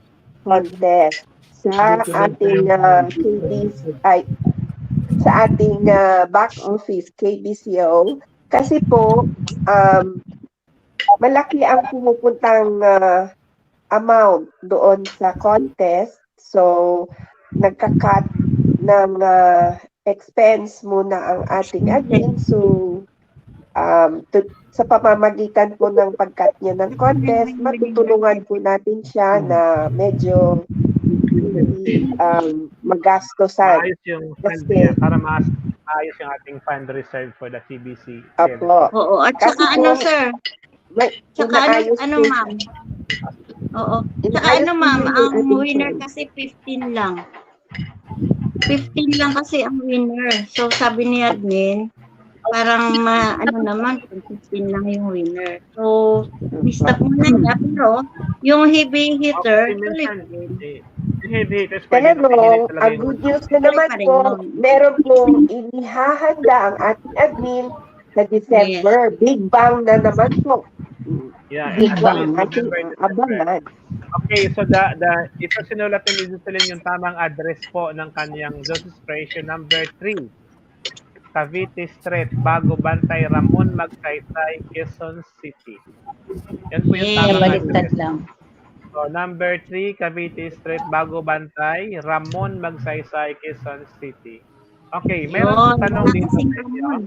Speaker 2: contest sa ating sa ating back office KBCO kasi po malaki ang pumupuntang amount doon sa contest, so nagka-cut ng expense muna ang ating admin, so sa pamamagitan po ng pag-cut niya ng contest, matutulungan po natin siya na medyo magastosan.
Speaker 4: maayos yung fund
Speaker 2: Kasi-
Speaker 4: niya para maayos yung ating fund reserve for the CBC.
Speaker 2: Apo.
Speaker 9: Oo, at
Speaker 2: Kasi
Speaker 9: saka ano,
Speaker 2: po,
Speaker 9: sir? Tsaka
Speaker 2: inaayos
Speaker 9: ano,
Speaker 2: po-
Speaker 9: ma'am? Oo. Tsaka
Speaker 2: inaayos
Speaker 9: ano,
Speaker 2: po
Speaker 9: ma'am,
Speaker 2: yung
Speaker 9: ang
Speaker 2: ating
Speaker 9: winner
Speaker 2: fund.
Speaker 9: kasi 15 lang. 15 lang kasi ang winner. So, sabi ni admin, parang ano naman, 15 lang yung winner. So, stop muna niya. Pero, yung heavy hitter, tuloy.
Speaker 4: haters pa rin.
Speaker 2: Pero, ang good news na naman
Speaker 9: pa rin
Speaker 2: po,
Speaker 9: yun.
Speaker 2: meron pong inihahanda ang ating admin sa December. Big Bang na naman po.
Speaker 4: Yeah,
Speaker 2: Big
Speaker 4: actually,
Speaker 2: Bang.
Speaker 4: it's
Speaker 2: Ating
Speaker 4: November, December.
Speaker 2: abangan.
Speaker 4: Okay, so ito sinulat ni Jocelyn yung tamang address po ng kanyang Joseph's Creation number 3. Cavite Street, Bago Bantay, Ramon Magsaysay, Quezon City. Yan po yung
Speaker 9: Yeah,
Speaker 4: tamang
Speaker 5: Baliktad
Speaker 4: address.
Speaker 5: lang.
Speaker 4: So, number 3, Cavite Street, Bago Bantay, Ramon Magsaysay, Quezon City. Okay, meron
Speaker 9: Yun,
Speaker 4: tanong
Speaker 9: wala
Speaker 4: dito
Speaker 9: kasing
Speaker 4: sa inyo.
Speaker 9: common.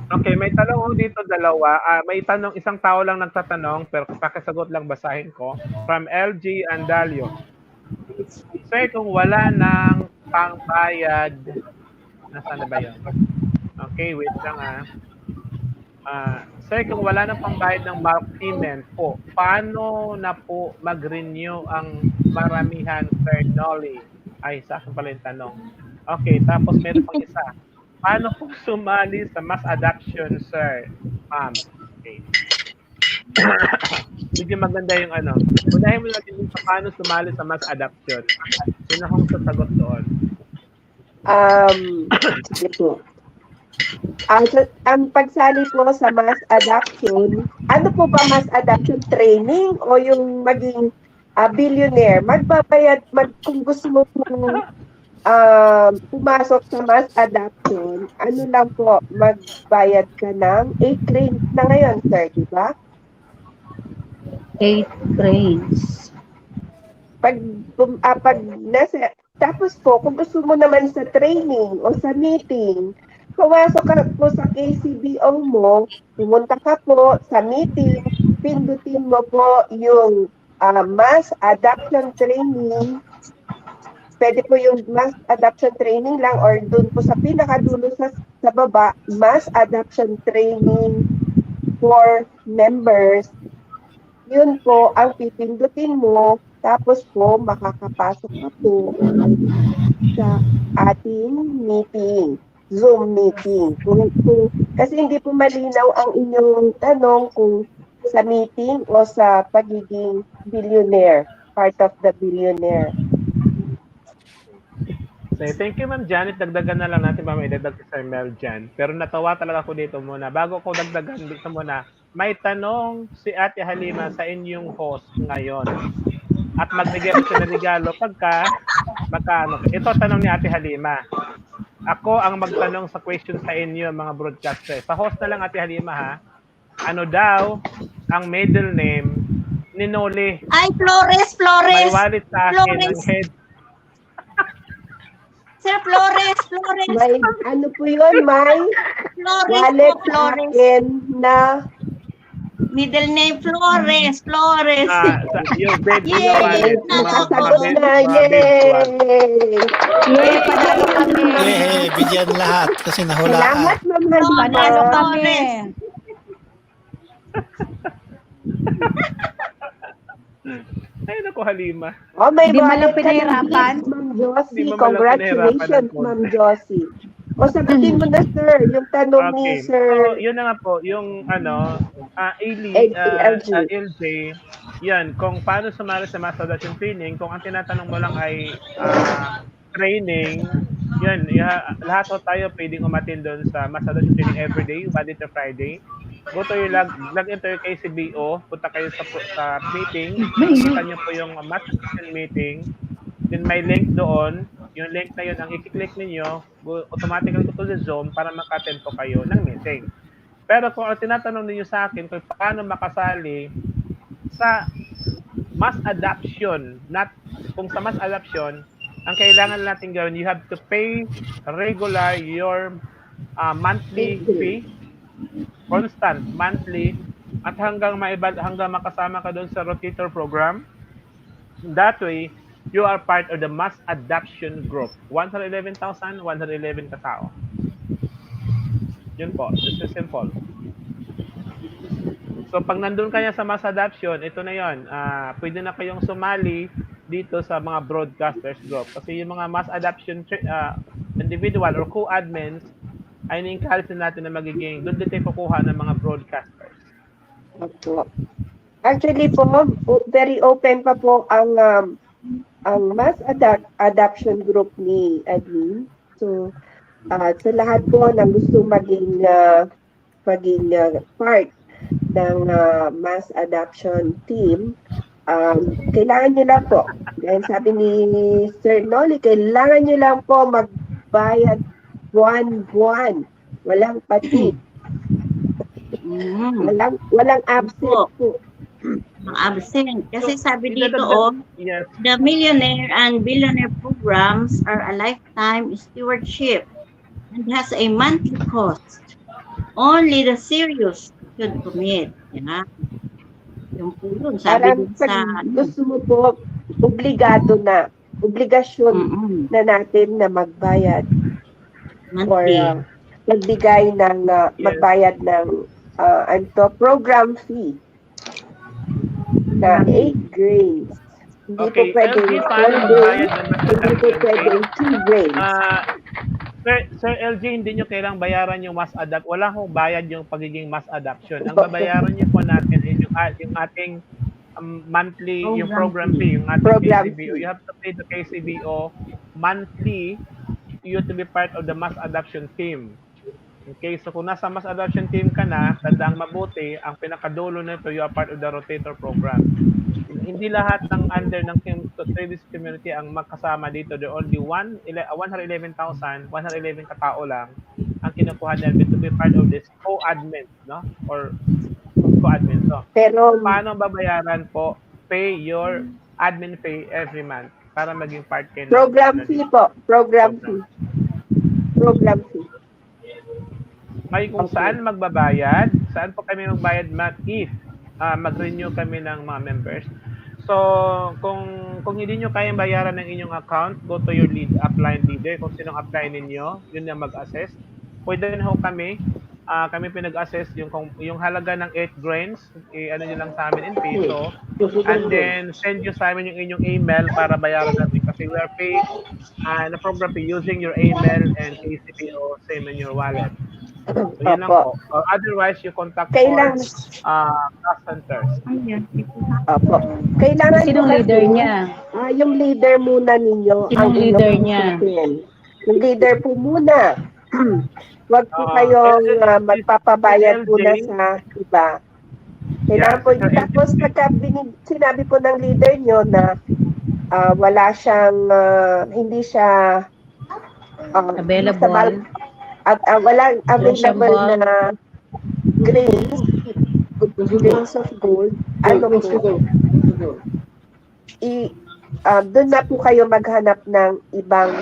Speaker 4: Okay, may tanong ko dito dalawa. May tanong, isang tao lang nagtatanong, pero pakisagot lang basahin ko. From LG Andalio. Sir, kung wala ng pangbayad, nasaan na ba yun? Okay, wait lang sir, kung wala ng pangbayad ng bulk payment po, paano na po mag-renew ang maramihan, Sir Nolly? Ay, sa akin pala yung tanong. Okay, tapos meron pang isa. Paano po sumali sa mass adoption, sir? Ma'am. Okay. Medyo maganda yung ano. Unahin mo natin yung paano sumali sa mass adoption. Sino akong sasagot doon?
Speaker 2: Sige po. Ang pagsali po sa mass adoption, ano po ba mass adoption training o yung maging billionaire? Magbabayad, kung gusto mo po pumasok sa mass adoption, ano lang po, magbayad ka ng 8 cranes na ngayon, sir, di ba?
Speaker 5: 8 cranes.
Speaker 2: Tapos po, kung gusto mo naman sa training o sa meeting, pumasok ka po sa KCBO mo, pumunta ka po sa meeting, pindutin mo po yung mass adoption training. Pwede po yung mass adoption training lang or doon po sa pinakadulo sa baba, mass adoption training for members. Yun po ang pipindutin mo, tapos po makakapasok ka po sa ating meeting, Zoom meeting. Kasi hindi po malinaw ang inyong tanong kung sa meeting o sa pagiging billionaire, part of the billionaire.
Speaker 4: So, thank you, Ma'am Janet. Dagdagan na lang natin, Ma'am, idagdag si Sir Mel dyan. Pero natawa talaga ako dito muna. Bago ko dagdagan dito muna, may tanong si Ate Halima sa inyong host ngayon. At magbigay ko siya ng regalo pagka magkano. Ito tanong ni Ate Halima. Ako ang magtanong sa question sa inyo, mga broadcaster. Sa host na lang, Ate Halima, ha? Ano daw ang middle name ni Noli?
Speaker 9: Ay, Flores!
Speaker 4: May wallet sa akin ng head.
Speaker 9: Sir Flores!
Speaker 2: May ano po yun, may wallet
Speaker 9: po, Flores.
Speaker 2: akin na
Speaker 9: Middle name, Flores!
Speaker 4: Yung bed, yung
Speaker 9: Yay!
Speaker 4: wallet.
Speaker 2: nakasagot na. Yay!
Speaker 5: Yay, panalo kami.
Speaker 7: Bigyan lahat kasi nahulaan.
Speaker 2: Salamat, Ma'am Halima.
Speaker 5: Panalo kami.
Speaker 4: Ay, naku, Halima.
Speaker 2: Oh, may
Speaker 5: Hindi man lang
Speaker 2: wallet ka na
Speaker 5: pinahirapan.
Speaker 2: gift, Ma'am
Speaker 4: Hindi
Speaker 2: Josie.
Speaker 4: mo man lang
Speaker 2: Congratulations,
Speaker 4: pinahirapan
Speaker 2: Ma'am Josie. O, sagutin mo na, sir, yung tanong ni
Speaker 4: Okay.
Speaker 2: Sir
Speaker 4: So, yun na nga po, yung LJ, yan, kung paano sumali sa mass adoption training, kung ang tinatanong mo lang ay training, yan, lahat po tayo pwedeng umatin doon sa mass adoption training everyday, Monday to Friday. Go to your log-enter kay CBO, punta kayo sa meeting, kita nyo po yung mass adoption meeting, then may link doon, yung link na yun, ang i-click ninyo, automatically to the Zoom para maka-attend po kayo ng meeting. Pero kung ang tinatanong ninyo sa akin kung paano makasali sa mass adoption, kung sa mass adoption, ang kailangan natin gawin, you have to pay regular your monthly fee, constant monthly, at hanggang makasama ka doon sa rotator program. That way, you are part of the mass adoption group. 111,111 katao. Yun po. This is simple. So, pag nandun kaya sa mass adoption, ito na yun. Pwede na kayong sumali dito sa mga broadcasters group. Kasi yung mga mass adoption individual or co-admins, ay ni-encourage natin na magiging doon dito kukuha ng mga broadcasters.
Speaker 2: Opo. Actually po, very open pa po ang mass adoption group ni admin. So, sa lahat po na gusto maging part ng mass adoption team, kailangan nyo lang po. Dahil sabi ni Sir Noli, kailangan nyo lang po magbayad buwan-buwan. Walang pati. Walang absent po.
Speaker 9: Absent. Kasi sabi
Speaker 4: Is that
Speaker 9: dito,
Speaker 4: yes.
Speaker 9: the millionaire and billionaire programs are a lifetime stewardship and has a monthly cost. Only the serious should commit. Yeah. Yung po yun, sabi
Speaker 2: Parang
Speaker 9: din sa...
Speaker 2: pag gusto mo po, obligasyon na natin na magbayad or
Speaker 9: monthly.
Speaker 2: magbigay ng magbayad ng program fee na 8 grains. Hindi
Speaker 4: Okay,
Speaker 2: po pwedeng
Speaker 4: LG,
Speaker 2: 4
Speaker 4: paano
Speaker 2: grains,
Speaker 4: magbayad ng mass
Speaker 2: hindi po
Speaker 4: adoption
Speaker 2: pwedeng 2 grains.
Speaker 4: Sir LG, hindi nyo kailang bayaran yung mass adapt. Wala hong bayad yung pagiging mass adoption. Ang babayaran nyo po natin is yung ating monthly, yung program fee, yung ating
Speaker 2: Program
Speaker 4: KCBO. You have to pay the KCBO monthly you to be part of the mass adoption team. Okay, so kung nasa mass adoption team ka na, tandang mabuti, ang pinakadulo nito, you are part of the rotator program. Hindi lahat ng under ng TVC community ang magkasama dito. There are only 111,111 katao lang ang kinukuha nila to be part of this co-admin, no? Or co-admin. So,
Speaker 2: Pero
Speaker 4: paano babayaran po? Pay your admin fee every month para maging part kayo.
Speaker 2: program fee po, program fee. Program fee.
Speaker 4: Ngayon kung saan magbabayad, saan po kami magbayad if mag-renew kami ng mga members. So, kung hindi nyo kayang bayaran ng inyong account, go to your upline leader. Kung sinong apply ninyo, yun na mag-assess. Pwede rin ho kami pinag-assess yung halaga ng 8 grains, ano nyo lang sa amin in peso, and then send nyo sa amin yung inyong email para bayaran natin. Kasi we are paying the program fee using your email and KCBO same in your wallet. So, yun lang po. Otherwise, you contact
Speaker 2: Kailangan-
Speaker 4: cash centers.
Speaker 2: Opo. Kailangan
Speaker 5: Sinong
Speaker 2: po
Speaker 5: leader
Speaker 2: kasi,
Speaker 5: niya?
Speaker 2: yung leader muna ninyo.
Speaker 5: Sinong leader niya?
Speaker 2: Yung leader po muna. Huwag po kayong magpapabayad muna sa iba. Kailangan po, tapos sinabi po ng leader nyo na wala siyang, hindi siya
Speaker 5: Available.
Speaker 2: at walang available
Speaker 5: Washable.
Speaker 2: na grains of gold. Ano po? Doon na po kayo maghanap ng ibang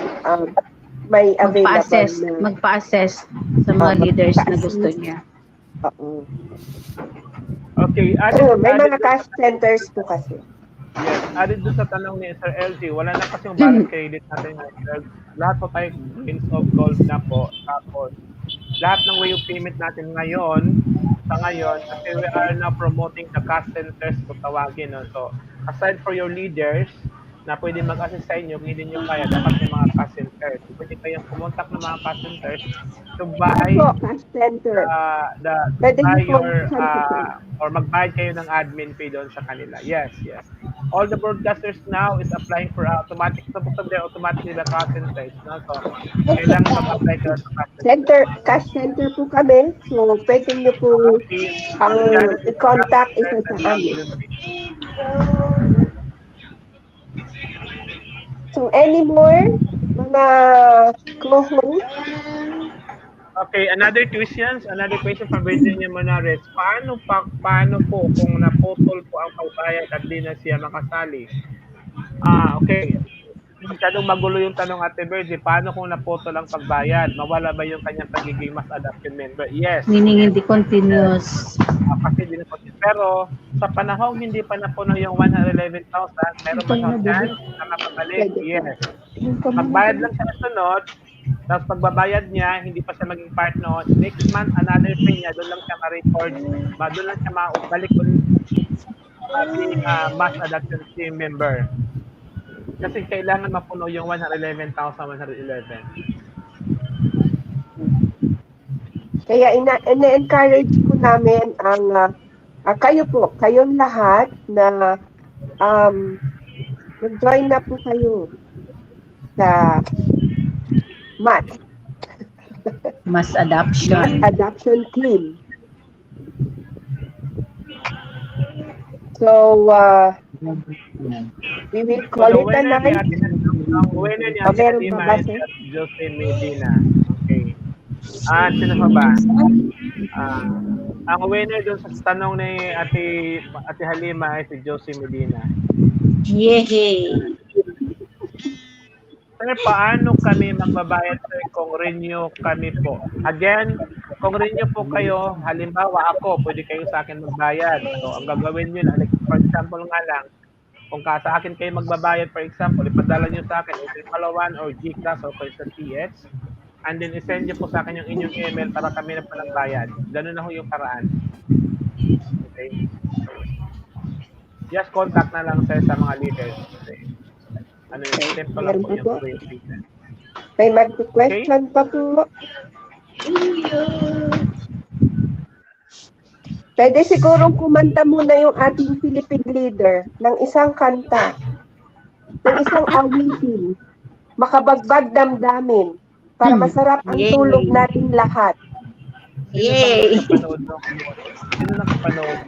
Speaker 2: may available na.
Speaker 5: Magpa-assess sa mga leaders na gusto niya.
Speaker 2: Oo.
Speaker 4: Okay.
Speaker 2: May mga cash centers po kasi.
Speaker 4: Yes, added doon sa tanong ni Sir LG, wala na kasi yung balance credit natin. Lahat po tayo grains of gold na po. Tapos, lahat ng way of payment natin ngayon, kasi we are now promoting the cash centers kung tawagin. No? So, aside for your leaders, na pwede mag-assist sa inyo, kung hindi nyo kaya, dapat may mga cash centers. Pwede kayong kumontak ng mga cash centers to buy
Speaker 2: Cash center.
Speaker 4: buy
Speaker 2: Pwede niyo po
Speaker 4: your or magbayad kayo ng admin fee doon sa kanila. Yes. All the broadcasters now is applying for automatic. So, most of them automatically the cash centers. No? So, kailangan mag-apply kayo sa cash center.
Speaker 2: Cash center po kami. So, pwede niyo po i-contact isa sa amin. So, any more mga co-host?
Speaker 4: Okay, another question from Virginia Monares. Paano po kung naputol po ang pagbayad at di na siya makasali? Okay. Masyadong magulo yung tanong, Ate Virgie. Paano kung naputol ang pagbayad? Mawala ba yung kanyang pagiging mass adoption member? Yes.
Speaker 5: Meaning hindi continuous.
Speaker 4: Kasi din po. Pero sa panahong hindi pa na puno yung 111,000, meron pa siyang chance na makabalik. Yes. Magbayad lang siya na sunod, tapos pagbabayad niya, hindi pa siya maging part noon. Next month, another pay niya, doon lang siya ma-record, doon lang siya maubalik ulit being mass adoption team member. Kasi kailangan mapuno yung 111,111.
Speaker 2: Kaya ina-encourage po namin ang Kayo po, kayong lahat na mag-join na po kayo sa math
Speaker 5: Mass adoption.
Speaker 2: adoption team. So, we will call it a night.
Speaker 4: Ang winner ni Ate
Speaker 2: Meron
Speaker 4: Halima
Speaker 2: ba
Speaker 4: is
Speaker 2: sir?
Speaker 4: Jose Medina. Okay. At sino pa ba? Ang winner dun sa tanong ni Ate Halima ay si Jose Medina.
Speaker 9: Yay!
Speaker 4: Sir, paano kami magbabayad sir kung renew kami po? Again, kung renew po kayo, halimbawa ako, pwede kayo sa akin magbayad. So, ang gagawin nyo na, like, for example nga lang, kung sa akin kayo magbabayad, for example, ipadala nyo sa akin, either Palawan or GCash or sa TH, and then isend nyo po sa akin yung inyong email para kami na po nagbayad. Ganun na ho yung paraan. Okay? Just contact na lang sir sa mga leaders. Okay? Ano yung simple lang po
Speaker 2: Meron
Speaker 4: yung
Speaker 2: pa po?
Speaker 4: creative.
Speaker 2: May mag-question pa po. Pwede sigurong kumanta muna yung ating Philippine leader ng isang kanta, ng isang awitin, makabagbag damdamin, para masarap ang
Speaker 9: Yay.
Speaker 2: tulog natin lahat.
Speaker 9: Yay!
Speaker 4: Sino nakapanood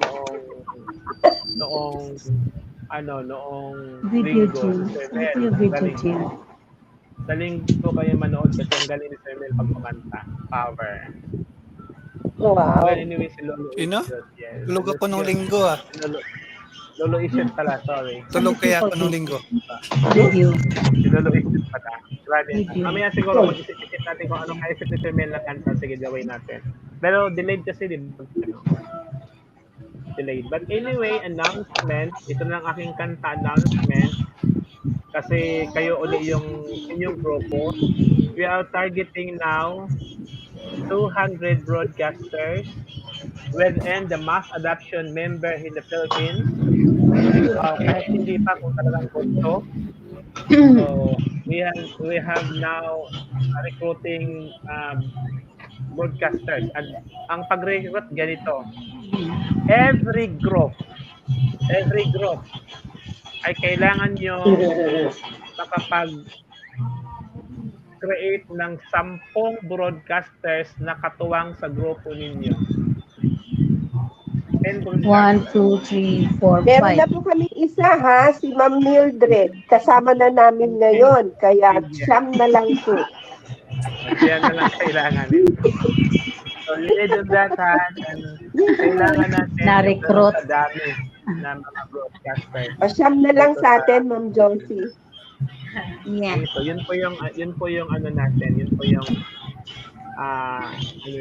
Speaker 4: noong
Speaker 5: Video
Speaker 4: linggo
Speaker 5: team.
Speaker 4: si Sir
Speaker 5: Ito
Speaker 4: Mel.
Speaker 5: yung video
Speaker 4: Galing.
Speaker 5: team.
Speaker 4: Galing po kayo manood kasi ang galing ni Sir Mel pag kumanta. Power.
Speaker 2: Wow.
Speaker 4: Well, anyway, si Lolo
Speaker 7: Sino?
Speaker 4: Isyot, yes.
Speaker 7: Tulog ako nung linggo ah.
Speaker 4: Lolo Isyot pala, sorry.
Speaker 7: Tulog kaya ako nung linggo.
Speaker 5: Video.
Speaker 4: Si Lolo Isyot pala. Grabe.
Speaker 5: Video.
Speaker 4: Mamaya siguro mag-isip natin kung anong maisip ni Sir Mel na kanta. Sige, gawin natin. Pero delayed kasi, di ba? Delayed. But anyway, announcement. Ito na ang aking kanta announcement. Kasi kayo uli yung inyong grupo. We are targeting now 200 broadcasters within the mass adoption member in the Philippines. Kahit hindi pa kung talagang gusto. So, we have now recruiting broadcasters. And ang pag-recruit ganito. Every group ay kailangan nyo makapag-create ng 10 broadcasters na katuwang sa grupo ninyo. 10
Speaker 5: 1, 2, 3, 4,
Speaker 2: Meron na
Speaker 5: 5.
Speaker 2: po kami isa ha, si Ma'am Mildred. Kasama na namin ngayon, kaya siyam na lang po.
Speaker 4: Yan na lang kailangan. So, lead on that hand, and kailangan natin
Speaker 5: Na-recruit.
Speaker 4: sa dami ng mga broadcasters.
Speaker 2: O siyam na lang sa atin, Ma'am Josie.
Speaker 9: Yeah.
Speaker 4: So, yun po yung ano natin, yun po yung ano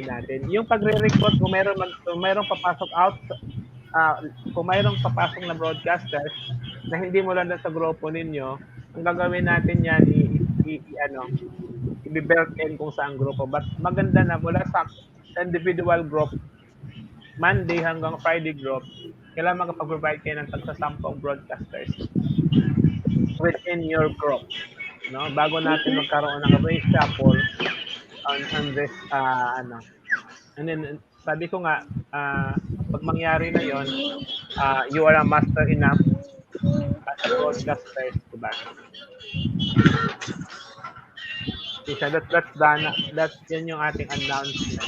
Speaker 4: natin. Yung pagre-recruit, kung mayroong papasok kung mayroong papasok na broadcasters na hindi mo lang sa grupo ninyo, ang gagawin natin yan, i-build in kung saan grupo. But maganda na mula sa individual group, Monday hanggang Friday group, kailangan makapag-provide kayo ng tagsa-10 broadcasters within your group. No? Bago natin magkaroon ng race shuffle on this, and then, sabi ko nga, pag mangyari na yon, you are a master enough as a broadcaster, diba? So that's done. Yan yung ating announcement.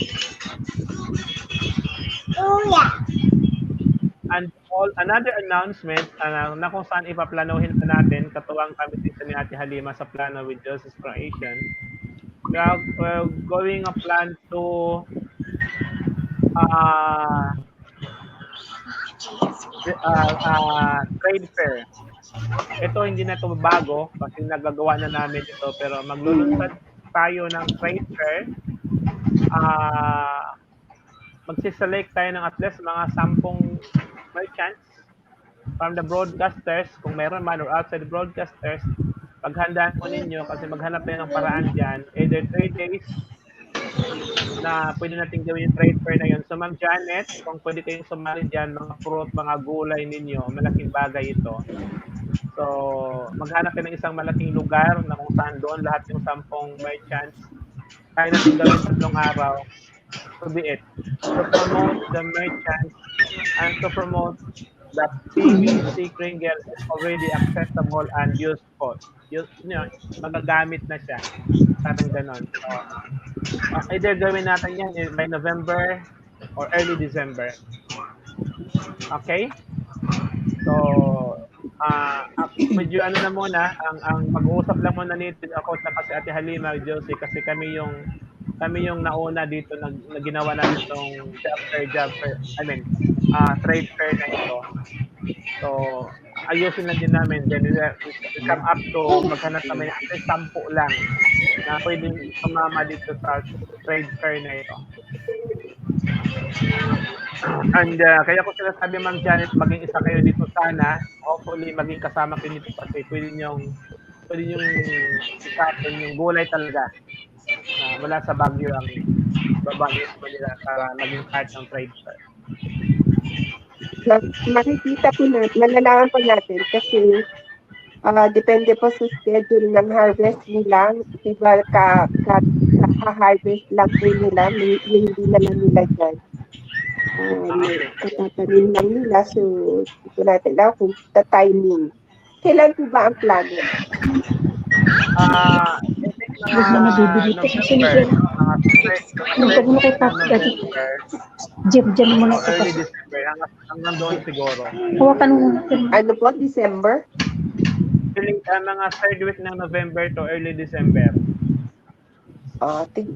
Speaker 4: And another announcement na kung saan ipaplanuhin pa natin, katuwang kami dito ni Ate Halima sa plano with Joseph's Croatian. We're going a plan to trade fair. Ito hindi na ito bago kasi nagagawa na namin ito, pero maglulunsad tayo ng trade fair. Magsiselect tayo ng at least mga 10 merchants from the broadcasters, kung meron man or outside the broadcasters. Paghandaan po ninyo kasi maghanap tayo ng paraan dyan, either 3 days na pwede natin gawin yung trade fair na yun. So Ma'am Janet, kung pwede kayong sumali dyan, mga fruit, mga gulay ninyo, malaking bagay ito. So maghanap kayo ng isang malaking lugar na kung saan doon lahat yung 10 merchants. Kaya natin gawin 3 araw to be it. To promote the merchants and to promote that PVC Kringle is already accessible and useful. Magagamit na siya. Parang ganon. So, either gawin natin yan by November or early December. Okay? So, medyo ano na muna, ang mag-uusap lang muna nito ako at si Ate Halima, Josie, kasi kami yung nauna dito na ginawa namin itong trade fair na ito. So, ayusin lang din namin. Then, we come up to maghanap kami at least 10 lang na pwedeng sumama dito sa trade fair na ito. And kaya ko sinasabi, Ma'am Janet, maging isa kayo dito sana. Hopefully, maging kasama kayo dito kasi pwede niyong isapin yung gulay talaga. Mula sa Baguio ang babanis mo nila para maging part ng trade fair.
Speaker 2: Makikita po natin, malalaman po natin kasi depende po sa schedule ng harvest nila. Diba, ka-harvest lang po nila, yung hindi naman nila dyan. Katatanin lang nila, so ito natin lang kung timing. Kailan po ba ang plano?
Speaker 4: Early December, hanggang doon siguro.
Speaker 2: Ano po, December?
Speaker 4: Mga third week ng November to early December.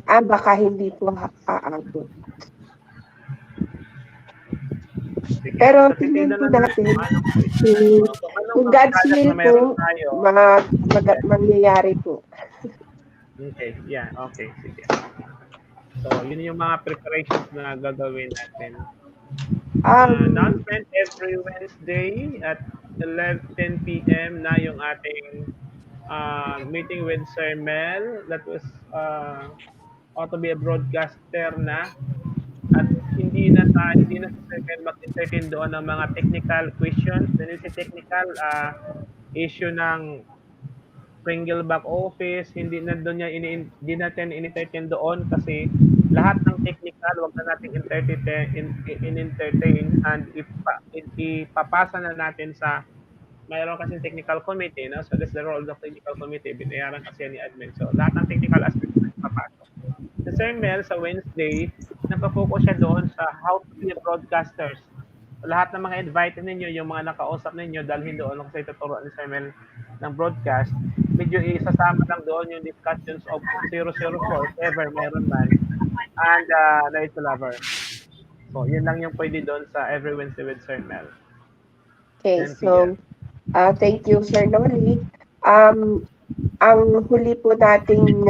Speaker 2: Baka hindi po aabot. Pero tingnan po natin kung God's will po, mangyayari po.
Speaker 4: Okay, yeah, okay, sige. So, yun yung mga preparations na gagawin natin. Announcement every Wednesday at 10 p.m. na yung ating meeting with Sir Mel. That was ought to be a broadcaster na. At hindi na si Sir Mel mag-entertain doon ng mga technical questions. Then yung technical issue ng Pringle back office, hindi natin in-entertain doon kasi lahat ng technical wag na natin in-entertain and ipapasa na natin sa mayroon kasi technical committee, no? So that's the role of the technical committee, binayaran kasi ni admin. So lahat ng technical aspects na ipapasok. Si Sir Mel sa Wednesday, nagpa-focus siya doon sa how to be broadcasters. So, lahat ng mga invited ninyo, yung mga nakausap ninyo, dalhin doon kasi tuturuan ni Sir Mel ng broadcast. Medyo isasama lang doon yung discussions of 004, ever meron man, and Light Lover. So, yun lang yung pwede doon sa every Wednesday with Sir Mel.
Speaker 2: Okay, so, thank you, Sir Noli. Ang huli po nating,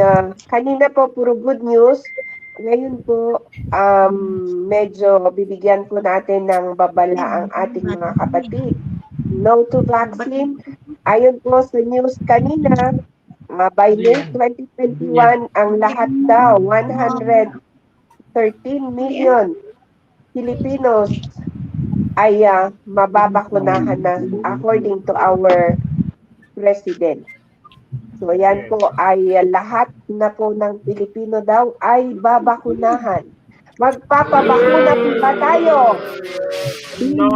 Speaker 2: kanina po puro good news. Ngayon po, medyo bibigyan po natin ng babala ang ating mga kapatid. No to vaccine. Ayon po sa news kanina, by May 2021, ang lahat daw, 113 million Filipinos ay mababakunahan na according to our President. So yan po ay lahat na po ng Pilipino daw ay babakunahan. Magpapabakuna po ba tayo?
Speaker 7: No.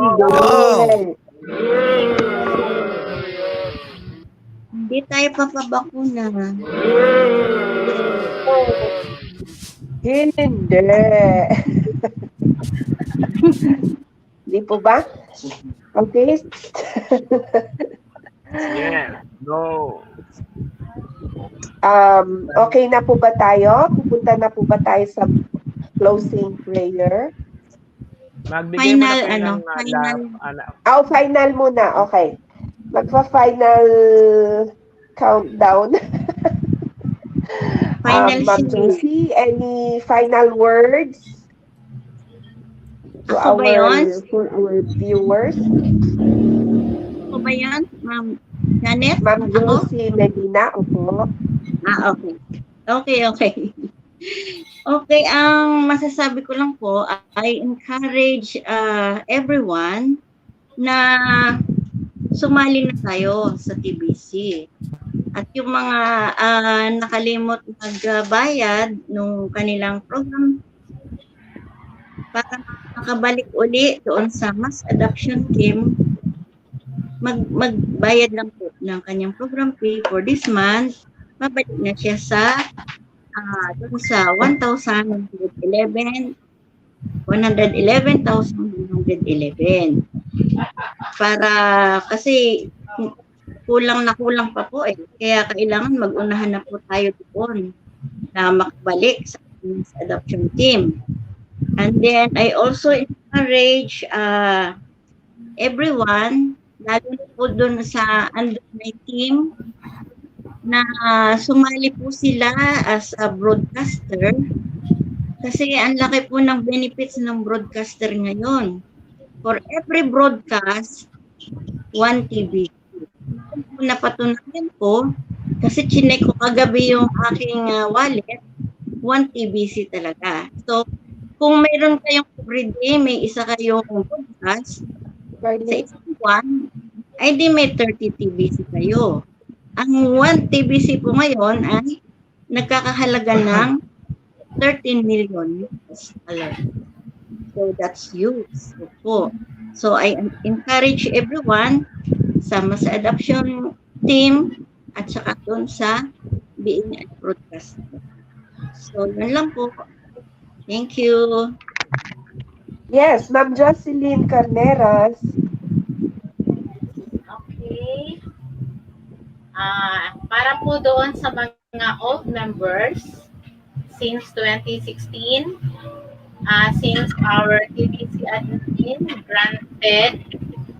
Speaker 9: Hindi tayo papabakuna.
Speaker 2: Hindi. Hindi po ba? Okay.
Speaker 4: Yeah, go.
Speaker 2: Okay na po ba tayo? Pupunta na po ba tayo sa closing prayer?
Speaker 4: Magbigay
Speaker 9: Final,
Speaker 2: Final muna. Okay. Magpa-final countdown.
Speaker 9: Final
Speaker 2: Ma'am Josie, any final words to
Speaker 9: Ako ba yun?
Speaker 2: for our viewers?
Speaker 9: Ako ba yan, Ma'am Janet?
Speaker 2: Ma'am Josie Medina, opo.
Speaker 9: Okay. Okay. Okay, ang masasabi ko lang po, I encourage everyone na sumali na tayo sa TBC. At yung mga nakalimot magbayad nung kanilang program para makabalik uli doon sa mass adoption team, magbayad lang po ng kanyang program fee for this month, mabalik na siya sa doon sa 1,111 111,111 para kasi kulang pa po kaya kailangan mag-unahan na po tayo doon na makabalik sa adoption team. And then I also encourage everyone, lalo na po doon sa under my team, na sumali po sila as a broadcaster kasi ang laki po ng benefits ng broadcaster ngayon. For every broadcast, 1 TV. Napatunayan ko, kasi chinek ko kagabi yung aking wallet, 1 TBC talaga. So, kung mayroon kayong everyday, may isa kayong broadcast, sa isang buwan, ay di may 30 TBC kayo. Ang 1 TBC po ngayon ay nagkakahalaga ng 13 million alone. So that's huge po. So I encourage everyone sama sa adoption team at saka doon sa being a broadcaster. So yun lang po. Thank you.
Speaker 2: Yes, Ma'am Jocelyn Carneras.
Speaker 6: Okay. Para po doon sa mga old members, since 2016, since our TBC admin granted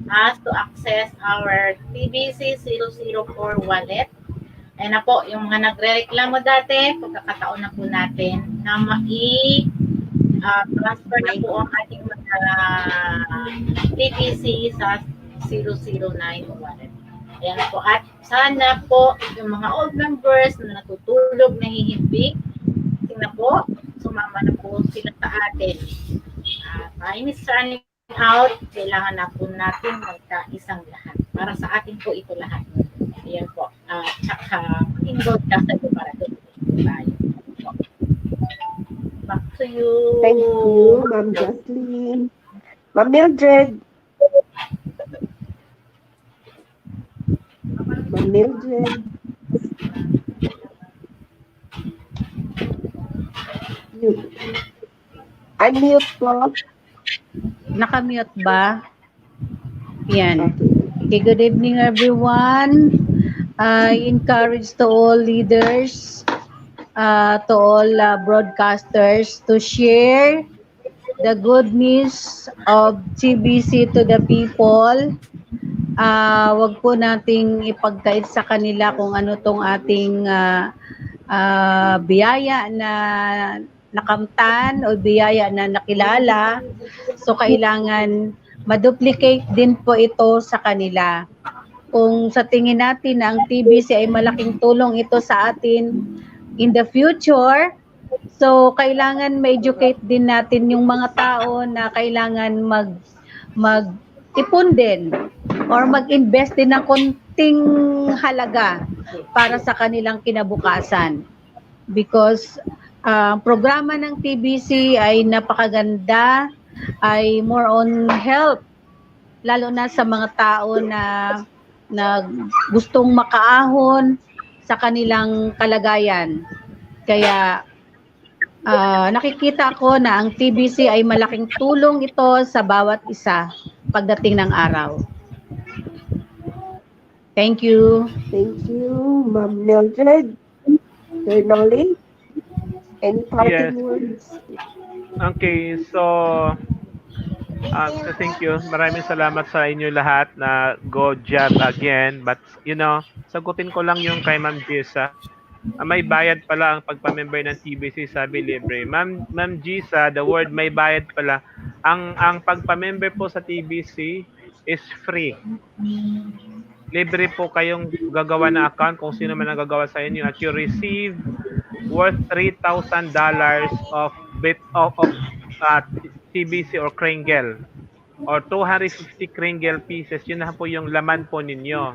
Speaker 6: us to access our TBC 004 wallet. Ayan na po, yung mga nagre-reklamo dati, pagkakataon na po natin na transfer na po ang ating mga TBC sa 009 wallet. Ayan po, at sana po yung mga old members na natutulog, nahihimbing, na po, sumama na po sila sa atin. Time is running out, kailangan na po natin magkaisang lahat. Para sa atin po ito lahat. Ayan po. Tsaka, involved ka sa ito para doon tayo. Back to you.
Speaker 2: Thank you, Ma'am Jocelyn. Ma'am Mildred. Ma'am Mildred. Unmute po.
Speaker 5: Nakamute ba? Yan. Okay, good evening everyone. I encourage to all leaders, to all broadcasters to share the good news of TBC to the people. Wag po nating ipagkait sa kanila kung ano tong ating biyaya na nakamtan o biyaya na nakilala. So kailangan ma-duplicate din po ito sa kanila. Kung sa tingin natin na ang TBC ay malaking tulong ito sa atin in the future, so kailangan ma-educate din natin yung mga tao na kailangan mag-ipon din or mag-invest din ng konting halaga para sa kanilang kinabukasan. Because programa ng TBC ay napakaganda, ay more on help, lalo na sa mga tao na gustong makaahon sa kanilang kalagayan. Kaya nakikita ko na ang TBC ay malaking tulong ito sa bawat isa pagdating ng araw. Thank you.
Speaker 2: Thank you, Ma'am Mildred. Sir Nolly, any parting words?
Speaker 4: Okay, so thank you. Maraming salamat sa inyo lahat na go job again. But, sagutin ko lang yung kay Ma'am Gisa. May bayad pala ang pagpamember ng TBC, sabi libre. Ma'am Gisa, the word may bayad pala. Ang pagpamember po sa TBC is free. Libre po kayong gagawa ng account kung sino man ang gagawa sa inyo at you receive worth $3,000 of TBC or Kringle or 250 Kringle pieces. Yun na po yung laman po ninyo.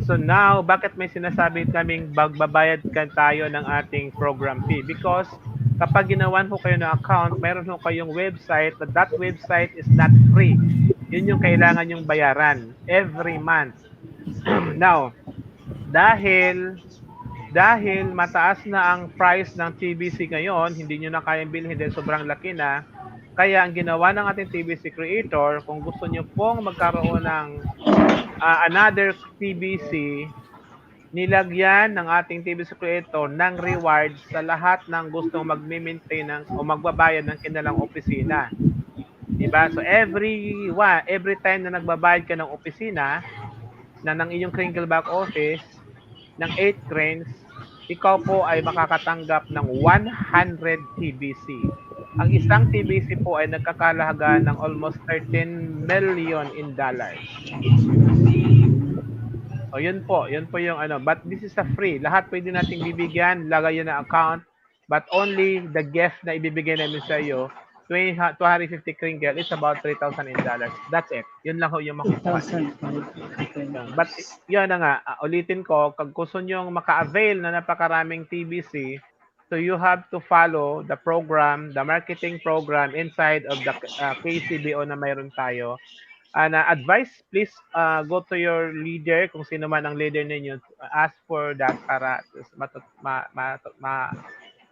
Speaker 4: So now, bakit may sinasabi kaming bagbabayad tayo ng ating program fee? Because kapag ginawan ho kayo ng account, meron ho kayong website, but that website is not free. Yun yung kailangan yung bayaran every month. Now, dahil mataas na ang price ng TBC ngayon, hindi nyo na kayang bilhin dahil sobrang laki na. Kaya ang ginawa ng ating TBC creator, kung gusto nyo pong magkaroon ng another TBC, nilagyan ng ating TBC creator ng rewards sa lahat ng gustong mag-maintain o magbabayad ng kanilang opisina. Diba? So every time na nagbabayad ka ng opisina, ng inyong crinkle back office, ng 8 cranes, ikaw po ay makakatanggap ng 100 TBC. Ang isang TBC po ay nagkakalaga ng almost 13 million in dollars. So yun po yung ano, but this is a free. Lahat pwede nating bibigyan, lagay yun na account, but only the gift na ibibigay namin sa iyo, 250 crinkle, it's about 3,000 in dollars. That's it. Yun lang ho yung makukuha. But yun na nga, ulitin ko, kung gusto nyo maka-avail na napakaraming TBC, so you have to follow the program, the marketing program inside of the KCBO na mayroon tayo. And advice, please go to your leader, kung sino man ang leader ninyo, ask for that para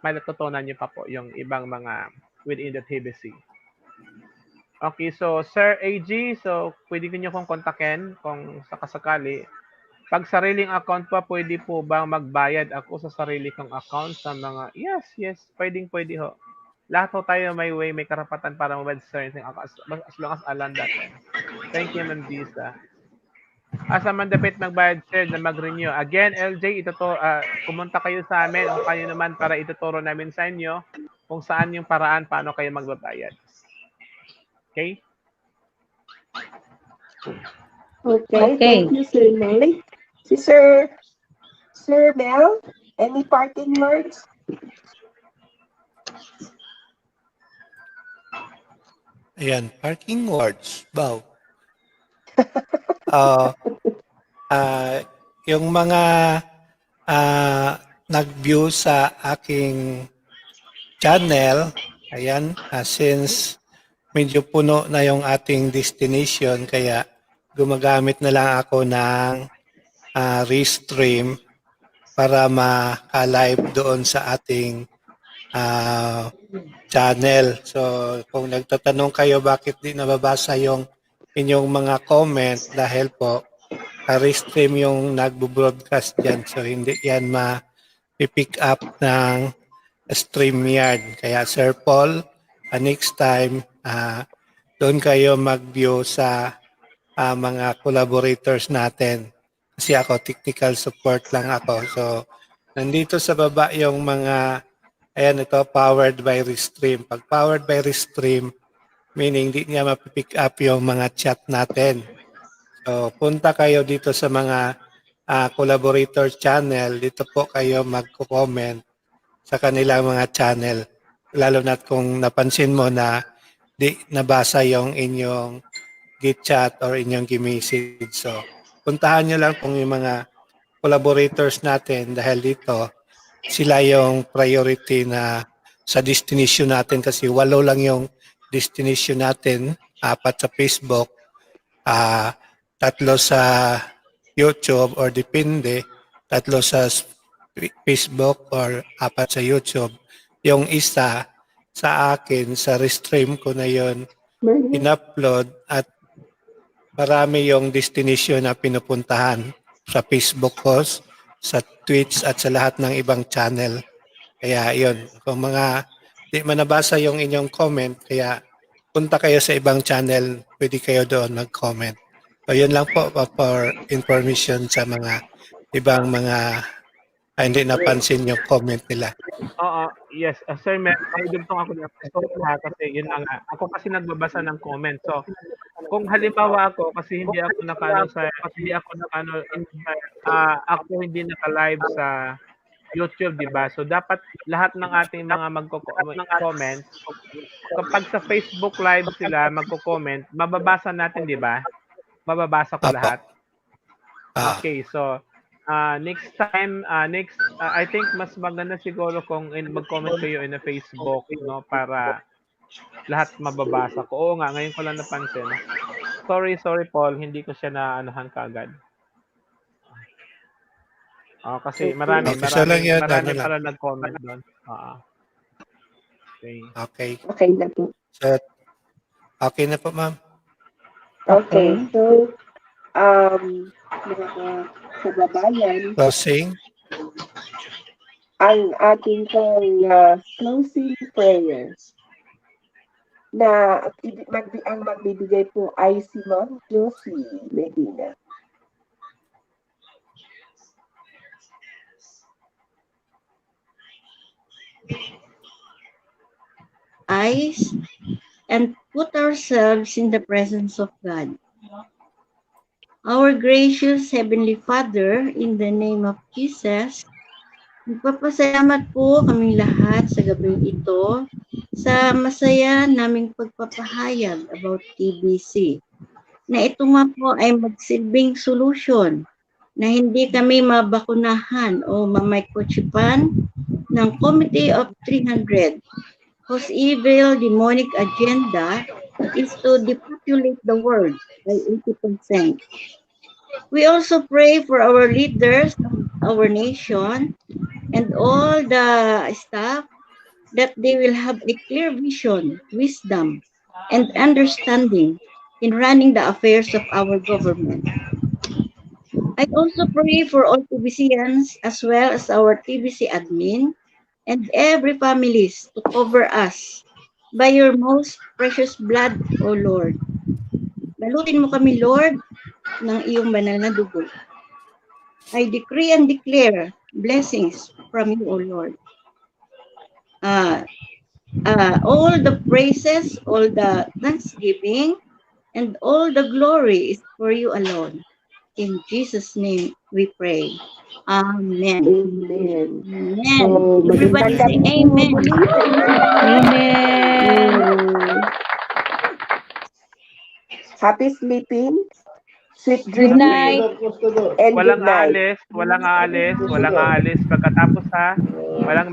Speaker 4: matutunan nyo pa po yung ibang mga within the TBC. Okay, so Sir AG, so pwede nyo kong kontakin kung sakasakali. Pag sariling account pa, pwede po bang magbayad ako sa sarili kong account sa mga, yes, pwede ho. Lahat po tayo may karapatan para mag-bayad sa sariling account as long as alam that. Thank you, Ma'am Disa. Asa man dapat magbayad, sir, na mag-renew. Again, LJ, pumunta kayo sa amin o kayo naman para ituturo namin sa inyo kung saan yung paraan paano kayo magbabayad. Okay?
Speaker 2: Okay. Thank you, Sir Malik. Si Sir Mel, any parting words?
Speaker 7: Ayan, parking words. Wow. Yung mga nag-view sa aking channel, ayan, since medyo puno na yung ating destination, kaya gumagamit na lang ako ng restream para maka-live doon sa ating channel. So, kung nagtatanong kayo bakit di nababasa yung inyong mga comment, dahil po restream yung nagbo-broadcast dyan. So, hindi yan ma-pick up ng StreamYard. Kaya Sir Paul, next time, doon kayo mag-view sa mga collaborators natin. Kasi ako, technical support lang ako. So, nandito sa baba yung mga, ayan ito, powered by Restream. Pag powered by Restream, meaning di niya mapipick up yung mga chat natin. So, punta kayo dito sa mga collaborator channel. Dito po kayo magko-comment sa kanilang mga channel. Lalo na kung napansin mo na di nabasa yung inyong git-chat or inyong gi-message. So, puntahan nyo lang kung yung mga collaborators natin dahil dito, sila yung priority na sa destination natin kasi 8 lang yung destination natin, 4 sa Facebook, 3 sa YouTube or depende, 3 sa Facebook or 4 sa YouTube. Yung isa sa akin, sa restream ko na yon in-upload at marami yung destination na pinupuntahan sa Facebook post, sa Twitch at sa lahat ng ibang channel. Kaya yun, kung mga di manabasa yung inyong comment, kaya punta kayo sa ibang channel, pwede kayo doon mag-comment. So yun lang po for information sa mga ibang mga hindi napansin yung comment nila.
Speaker 4: Oo, yes. Sir, may dugtong ako na kasi yun na nga. Ako kasi nagbabasa ng comment. So, kung halimbawa ako, kasi hindi ako hindi naka-live sa YouTube, di ba? So, dapat lahat ng ating mga magko-comment, kapag sa Facebook Live sila magko-comment, mababasa natin, di ba? Mababasa ko lahat. Okay, so, next time, I think mas maganda siguro kung mag-comment kayo in a Facebook, no, para lahat mababasa ko. Oo nga, ngayon ko lang napansin. Sorry Paul, hindi ko siya naanahan kaagad. Kasi marami
Speaker 7: Isa lang yan, ano lang.
Speaker 4: pala nag-comment doon. Okay.
Speaker 7: Okay.
Speaker 2: Okay na po.
Speaker 7: So, okay na po, ma'am.
Speaker 2: Okay. So, mga kababayan,
Speaker 7: Closing.
Speaker 2: ang ating pong closing prayers na ang magbibigay po ay si Ma'am Josie Medina.
Speaker 9: Eyes and put ourselves in the presence of God. Our gracious Heavenly Father, in the name of Jesus, magpapasalamat po kaming lahat sa gabing ito sa masaya naming pagpapahayag about TBC. Na ito nga po ay magsilbing solution na hindi kami mabakunahan o mamicrochipan ng Committee of 300 whose evil demonic agenda is to depopulate the world by 80%. We also pray for our leaders of our nation and all the staff that they will have a clear vision, wisdom, and understanding in running the affairs of our government. I also pray for all TBCians as well as our TBC admin and every families to cover us by your most precious blood, O Lord. Balutin mo kami, Lord, ng iyong banal na dugo. I decree and declare blessings from you, O Lord. All the praises, all the thanksgiving, and all the glory is for you alone. In Jesus' name we pray. Amen.
Speaker 2: Amen.
Speaker 9: Amen.
Speaker 2: So,
Speaker 9: Everybody say amen.
Speaker 5: Amen.
Speaker 2: Happy sleeping. Sweet
Speaker 5: Good
Speaker 2: dreams.
Speaker 5: night.
Speaker 2: And
Speaker 4: Walang
Speaker 2: good night.
Speaker 4: walang aalis pagkatapos ha. Walang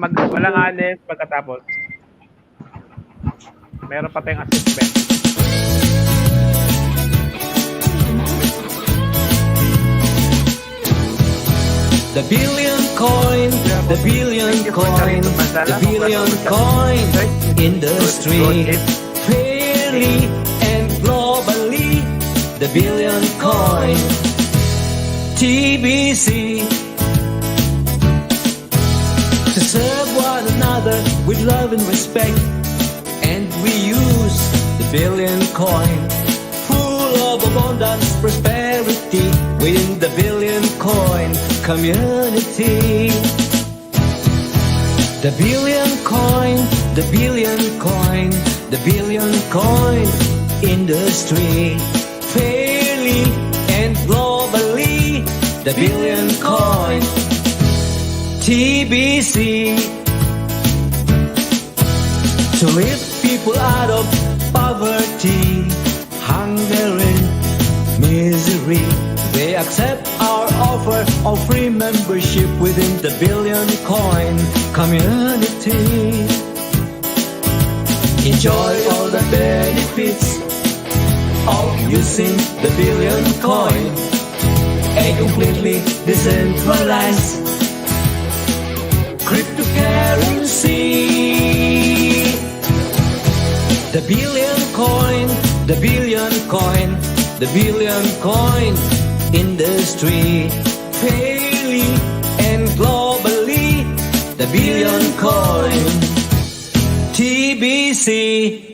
Speaker 4: aalis pagkatapos. Meron pa tayong assessment.
Speaker 1: The billion coin, the billion coin, the billion coin industry, fairly and globally, the billion coin TBC. To serve one another with love and respect, and we use the billion coin, full of abundance, prosperity within the billion coin community. The billion coin, the billion coin, the billion coin industry, fairly and globally, the billion coin TBC. To lift people out of poverty, hunger and misery, they accept our offer of free membership within the billion coin community. Enjoy all the benefits of using the billion coin, a completely decentralized cryptocurrency. The billion coin, the billion coin, the billion coin industry, fairly and globally, the billion coin TBC.